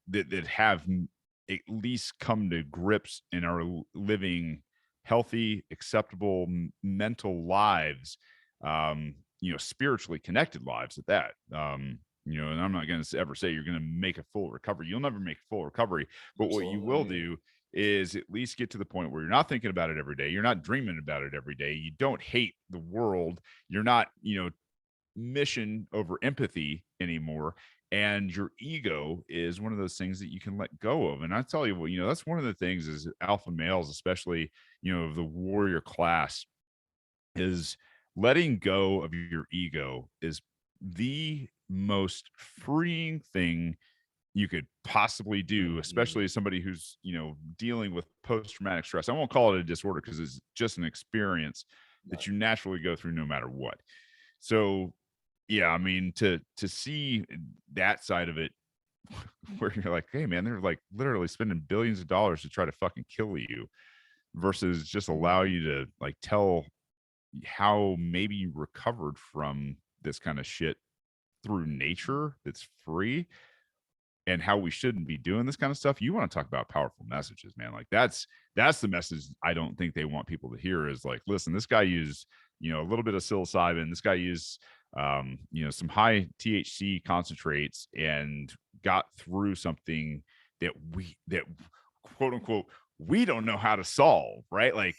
that have at least come to grips and are living healthy, acceptable mental lives, spiritually connected lives at that. And I'm not going to ever say you're going to make a full recovery. You'll never make full recovery, but what you will Absolutely. do is at least get to the point where you're not thinking about it every day. You're not dreaming about it every day. You don't hate the world. You're not, mission over empathy anymore. And your ego is one of those things that you can let go of. And I tell you what, that's one of the things is alpha males, especially, of the warrior class, is letting go of your ego is the most freeing thing you could possibly do, Hmm. especially as somebody who's, dealing with post-traumatic stress. I won't call it a disorder because it's just an experience that you naturally go through no matter what. So yeah, I mean, to see that side of it where you're like, hey man, they're like literally spending billions of dollars to try to fucking kill you versus just allow Hmm. you to like tell how maybe you recovered from this kind of shit through nature that's free, and how we shouldn't be doing this kind of stuff. You want to talk about powerful messages, man. Like that's the message I don't think they want people to hear is like, listen, this guy used, a little bit of psilocybin. This guy used, some high THC concentrates and got through something that quote unquote, we don't know how to solve, right? Like,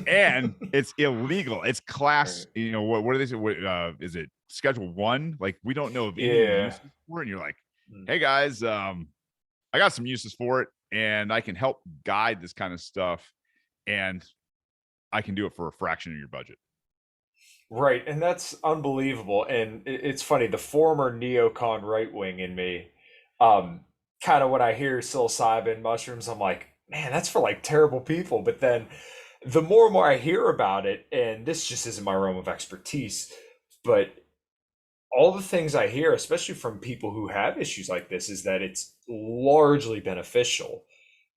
and it's illegal. It's class, Right. what do they say? Is it Schedule 1? Like, we don't know of any Yeah. uses for it. And you're like, Mm. hey guys, I got some uses for it, and I can help guide this kind of stuff, and I can do it for a fraction of your budget. Right, and that's unbelievable. And it's funny, the former neocon right wing in me, kind of when I hear psilocybin mushrooms, I'm like, man, that's for like terrible people. But then the more and more I hear about it, and this just isn't my realm of expertise, but all the things I hear, especially from people who have issues like this, is that it's largely beneficial.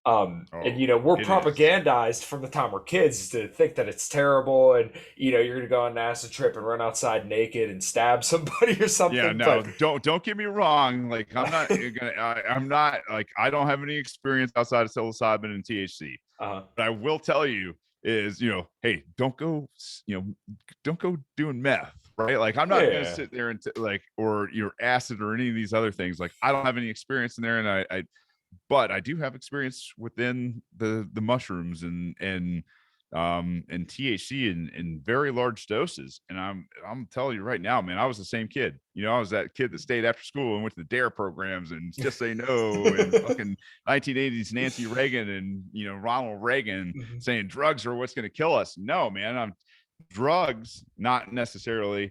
And Oh, we're it is. propagandized from the time we're kids to think that it's terrible, and you're gonna go on an acid trip and run outside naked and stab somebody or Yeah, something. no, But don't get me wrong. Like, I'm not like, I don't have any experience outside of psilocybin and THC. uh, But I will tell you is, hey, don't go doing meth, right? Like, I'm not going to yeah, sit there and like, or your acid or any of these other things. Like, I don't have any experience in there. And but I do have experience within the mushrooms and THC in very large doses. And I'm telling you right now, man, I was the same kid. I was that kid that stayed after school and went to the DARE programs and Just Say No and fucking 1980s Nancy Reagan and Ronald Reagan Mhm. saying drugs are what's going to kill us. No, man, I'm drugs, not necessarily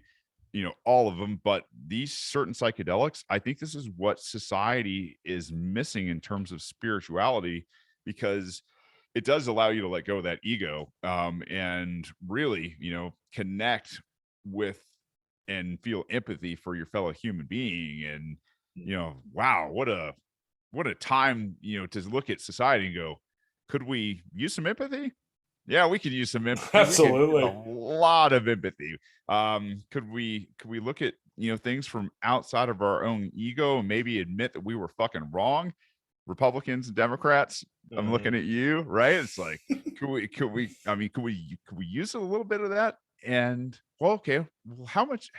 all of them, but these certain psychedelics, I think this is what society is missing in terms of spirituality, because it does allow you to let go of that ego, and really connect with and feel empathy for your fellow human being. And wow, what a time to look at society and go, could we use some empathy? Yeah, we could use some empathy. We could use a Absolutely. lot of empathy. Could we look at things from outside of our own ego and maybe admit that we were fucking wrong? Republicans and Democrats, I'm looking Mhm. at you, right? It's like, I mean, could we use a little bit of that? And well, okay, well, how much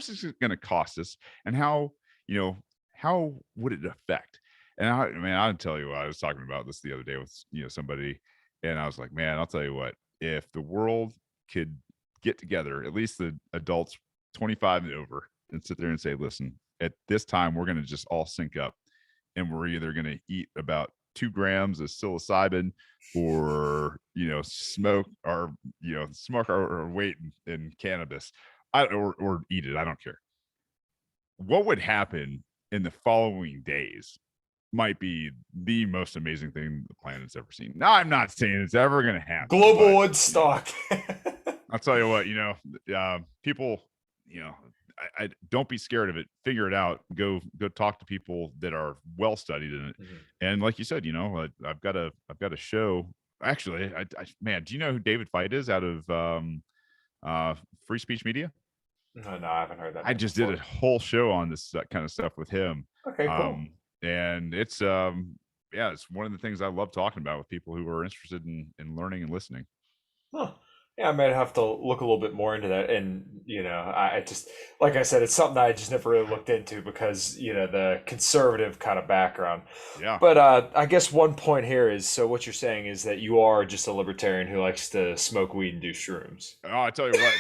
is it going to cost us, and you know, how would it affect? And I'll tell you what, I was talking about this the other day with somebody, and I was like, man, I'll tell you what, if the world could get together, at least the adults 25 and over, and sit there and say, listen, at this time, we're going to just all sync up, and we're either going to eat about 2 grams of psilocybin, or smoke our weight in cannabis, or eat it. I don't care. What would happen in the following days might be the most amazing thing the planet's ever seen. Now, I'm not saying it's ever going to happen, Global but Woodstock. I'll tell you what, people, I don't be scared of it. Figure it out. Go talk to people that are well studied in it. Mhm. And like you said, I've got a show. Actually, man, do you know who David Fite is out of uh, Free Speech Media? No, no, I haven't heard that I name just did a before. whole show on this kind of stuff with him. Okay, cool. And it's yeah, it's one of the things I love talking about with people who are interested in learning and listening. Huh. Yeah, I might have to look a little bit more into that. And, I just, like I said, it's something that I just never really looked into because, the conservative kind of background. Yeah. But I guess one point here is, so what you're saying is that you are just a libertarian who likes to smoke weed and do shrooms. Oh, I tell you what,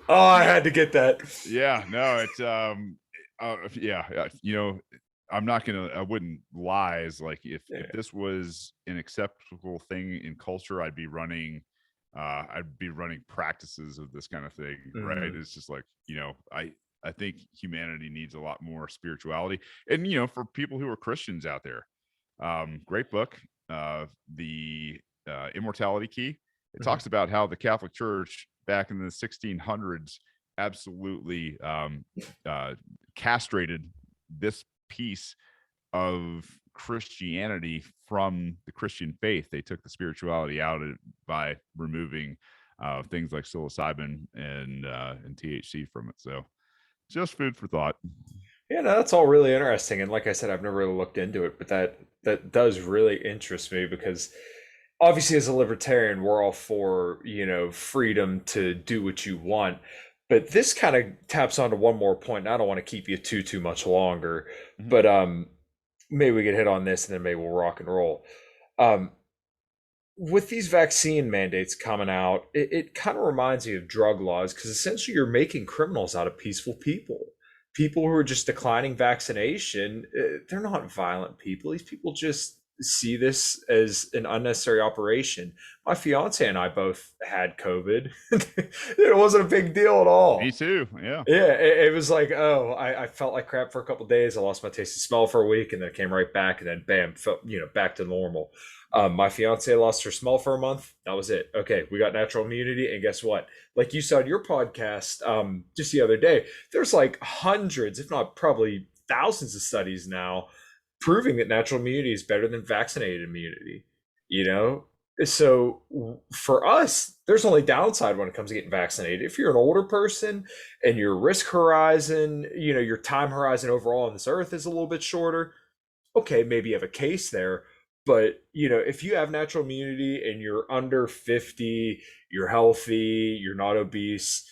Oh, I had to get that. yeah, no, it's yeah, I wouldn't lie. Is like, if Yeah. this was an acceptable thing in culture, I'd be running practices of this kind of thing, right? Mhm. It's just like, I think humanity needs a lot more spirituality. And for people who are Christians out there, great book, the Immortality Key. It Mhm. talks about how the Catholic Church back in the 1600s absolutely castrated this piece of Christianity from the Christian faith. They took the spirituality out of it by removing things like psilocybin and THC from it. So just food for thought. Yeah, no, that's all really interesting. And like I said, I've never really looked into it, but that does really interest me because obviously as a libertarian, we're all for, freedom to do what you want. But this kind of taps onto one more point, and I don't want to keep you too much longer, Mhm. but maybe we could hit on this and then maybe we'll rock and roll. Um, with these vaccine mandates coming out, it kind of reminds me of drug laws because essentially you're making criminals out of peaceful people. People who are just declining vaccination, they're not violent people. These people just see this as an unnecessary operation. My fiance and I both had COVID. It wasn't a big deal at Me all. too. Yeah. Yeah, it was like, oh, I felt like crap for a couple days. I lost my taste and smell for a week, and then it came right back, and then bam, felt back to normal. My fiance lost her smell for a month. That was it. Okay, we got natural immunity, and guess what? Like you saw in your podcast just the other day, there's like hundreds, if not probably thousands of studies now proving that natural immunity is better than vaccinated immunity. You know, so for us, there's only downside when it comes to getting vaccinated. If you're an older person and your risk horizon, your time horizon overall on this earth is a little bit shorter, okay, maybe you have a case there. But, if you have natural immunity and you're under 50, you're healthy, you're not obese,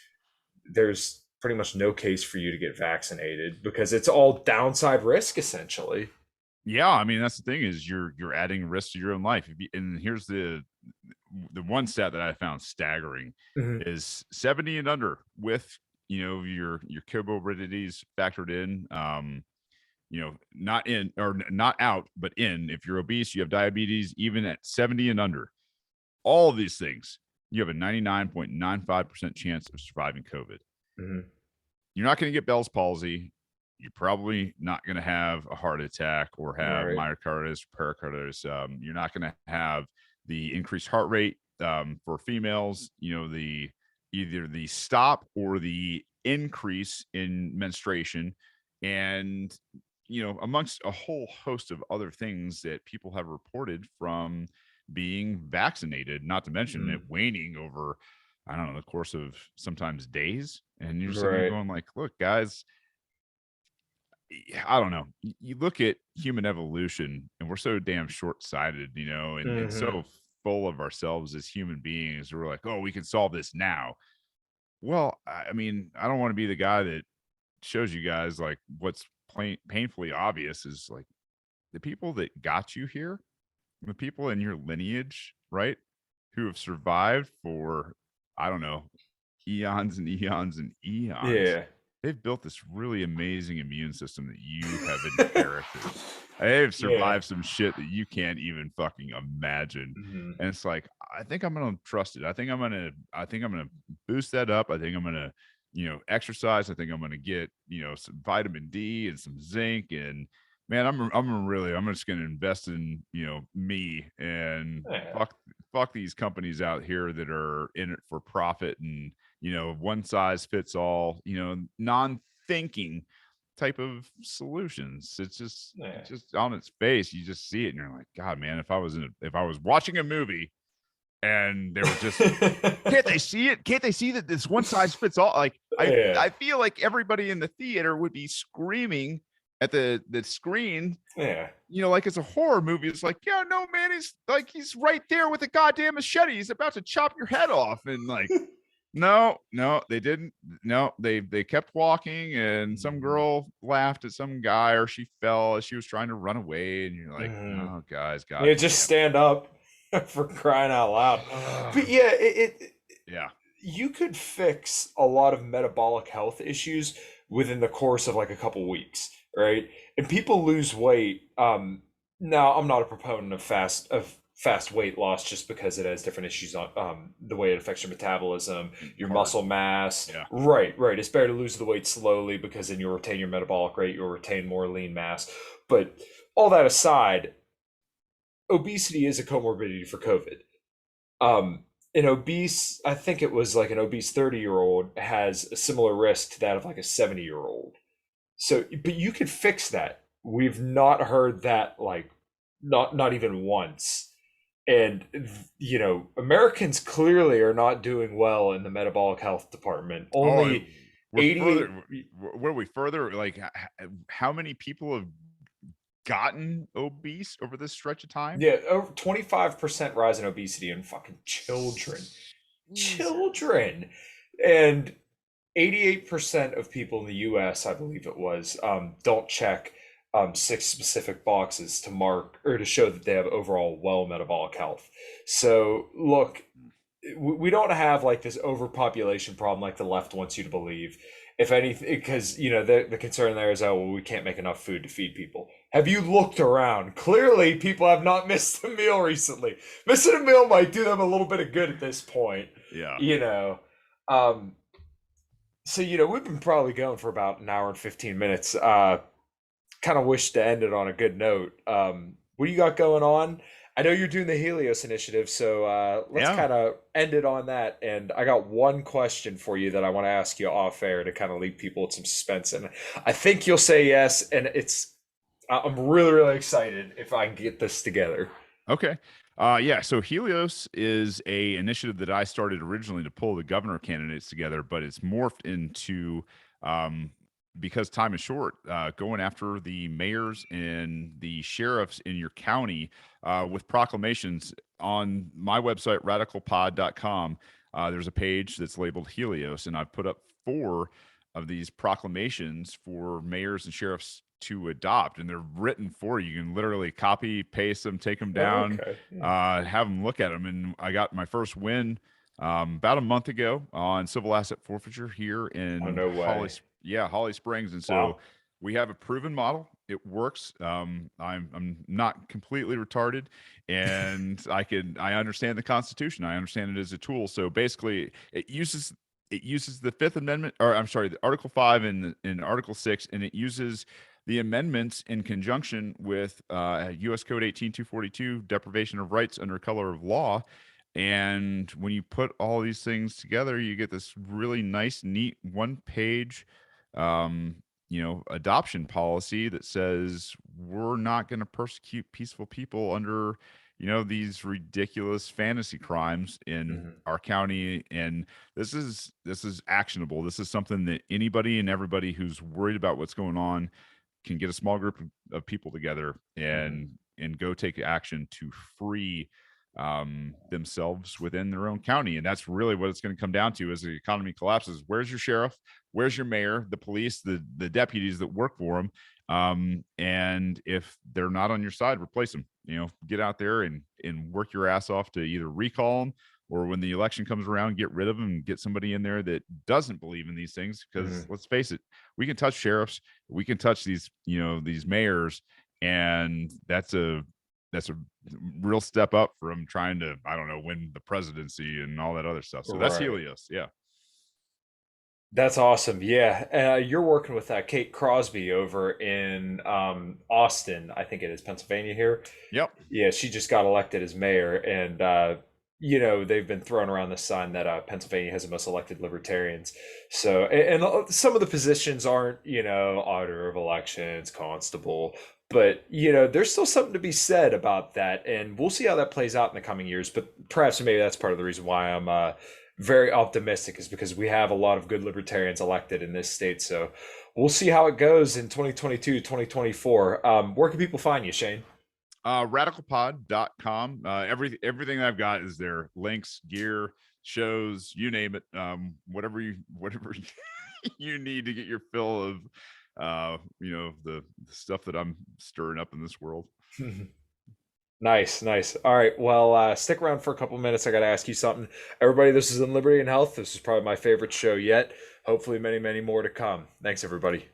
there's pretty much no case for you to get vaccinated because it's all downside risk essentially. Yeah, I mean that's the thing is you're adding risk to your own life. And here's the one stat that I found staggering Mhm. is 70 and under with your comorbidities factored in. Not in or not out, but in. If you're obese, you have diabetes, even at 70 and under, all of these things, you have a 99.95% chance of surviving COVID. Mhm. You're not going to get Bell's palsy. You're probably not going to have a heart attack or have Right. myocarditis, pericarditis. You're not going to have the increased heart rate for females. The either the stop or the increase in menstruation, and amongst a whole host of other things that people have reported from being vaccinated. Not to mention it Mhm. waning over I don't know, the course of sometimes days. And you're sitting there Right. going like, look, guys, I don't know. You look at human evolution and we're so damn short-sighted, and Mhm. so full of ourselves as human beings. We're like, oh, we can solve this now. Well, I mean, I don't want to be the guy that shows you guys like what's painfully obvious is like the people that got you here, the people in your lineage, right? Who have survived for, I don't know, eons and eons and eons, Yeah. they've built this really amazing immune system that you have inherited. They've Yeah. survived some shit that you can't even fucking imagine. Mhm. And it's like, I think I'm gonna trust it. I think I'm gonna boost that up. I think I'm gonna, exercise. I think I'm gonna get, some vitamin D and some zinc. And man, I'm just gonna invest in, me and Yeah. fuck these companies out here that are in it for profit and one size fits all, non-thinking type of solutions. It's Yeah. just on its face. You just see it and you're like, God, man, if I was watching a movie and they were just can't they see it? Can't they see that this one size fits all? Like Yeah. I feel like everybody in the theater would be screaming at the screen, Yeah. like it's a horror movie. It's like, yeah, no, man, he's right there with a goddamn machete. He's about to chop your head off. And like, no, no, they didn't. No, they kept walking, and some Mhm. girl laughed at some guy, or she fell as she was trying to run away. And you're like, Mhm. oh, guys, Yeah, god just damn stand up for crying out loud. But it. yeah, Yeah. you could fix a lot of metabolic health issues within the course of like a couple weeks, right? And people lose weight. Now I'm not a proponent of fast weight loss just because it has different issues on the way it affects your metabolism, And your heart. muscle mass. Yeah. Right, right. It's better to lose the weight slowly because then you'll retain your metabolic rate, you'll retain more lean mass. But all that aside, obesity is a comorbidity for COVID. Um, an obese, I think it was like an obese 30-year-old has a similar risk to that of like a 70-year-old. So, but you could fix that. we've not heard that, like, not even once. And Americans clearly are not doing well in the metabolic health department. Oh, Only we're 88. further. What are we further? Like, how many people have gotten obese over this stretch of time? Yeah, over 25% rise in obesity in fucking children. Jesus. Children. And 88% of people in the US, I believe it was, don't check six specific boxes to mark or to show that they have overall well metabolic health. So, look, we don't have like this overpopulation problem like the left wants you to believe. If anything, because the concern there is, oh well, we can't make enough food to feed people. Have you looked around? Clearly, people have not missed a meal recently. Missing a meal might do them a little bit of good at this point. Yeah. You know, um, so we've been probably going for about an hour and 15 minutes. Kind of wish to end it on a good note. What do you got going on? I know you're doing the Helios initiative, so let's Yeah. kind of end it on that. And I got one question for you that I want to ask you off air to kind of leave people with some suspense. And I think you'll say yes. And I'm really, really excited if I can get this together. Okay. Yeah. So Helios is a initiative that I started originally to pull the governor candidates together, but it's morphed into, um, because time is short, going after the mayors and the sheriffs in your county with proclamations on my website, radicalpod.com. There's a page that's labeled Helios, and I've put up 4 of these proclamations for mayors and sheriffs to adopt, and they're written for you. You can literally copy, paste them, take them Oh, down, okay. Yeah. have them look at them. And I got my first win about a month ago on civil asset forfeiture here Oh, in no way. Holly Springs. And so Wow. we have a proven model. It works. I'm not completely retarded, and I understand the Constitution. I understand it as a tool. So basically, it uses the Fifth Amendment, or I'm sorry, the Article 5 and in Article 6, and it uses the amendments in conjunction with U.S. Code 18242, deprivation of rights under color of law. And when you put all these things together, you get this really nice, neat one-page, um, adoption policy that says we're not going to persecute peaceful people under, these ridiculous fantasy crimes in Mhm. our county. And this is actionable. This is something that anybody and everybody who's worried about what's going on can get a small group of people together Mhm. and go take action to free themselves within their own county. And that's really what it's going to come down to as the economy collapses. Where's your sheriff? Where's your mayor, the police, the deputies that work for them? And if they're not on your side, replace them. Get out there and work your ass off to either recall them, or when the election comes around, get rid of them and get somebody in there that doesn't believe in these things. Because Mhm. let's face it, we can touch sheriffs, we can touch these mayors, and that's a real step up from trying to, I don't know, win the presidency and all that other stuff. So that's Right. Helios. Yeah. That's awesome. Yeah. You're working with Kate Crosby over in Austin, I think it is, Pennsylvania here. Yep. Yeah, she just got elected as mayor. And, they've been throwing around the sign that Pennsylvania has the most elected libertarians. So, and some of the positions aren't, auditor of elections, constable. But, there's still something to be said about that. And we'll see how that plays out in the coming years. But perhaps maybe that's part of the reason why I'm very optimistic, is because we have a lot of good libertarians elected in this state. So we'll see how it goes in 2022, 2024. Where can people find you, Shane? Radicalpod.com. Everything I've got is there. Links, gear, shows, you name it. Whatever you need to get your fill of the stuff that I'm stirring up in this world. Nice, nice. All right. Well, stick around for a couple minutes. I got to ask you something. Everybody, this is In Liberty and Health. This is probably my favorite show yet. Hopefully, many, many more to come. Thanks, everybody.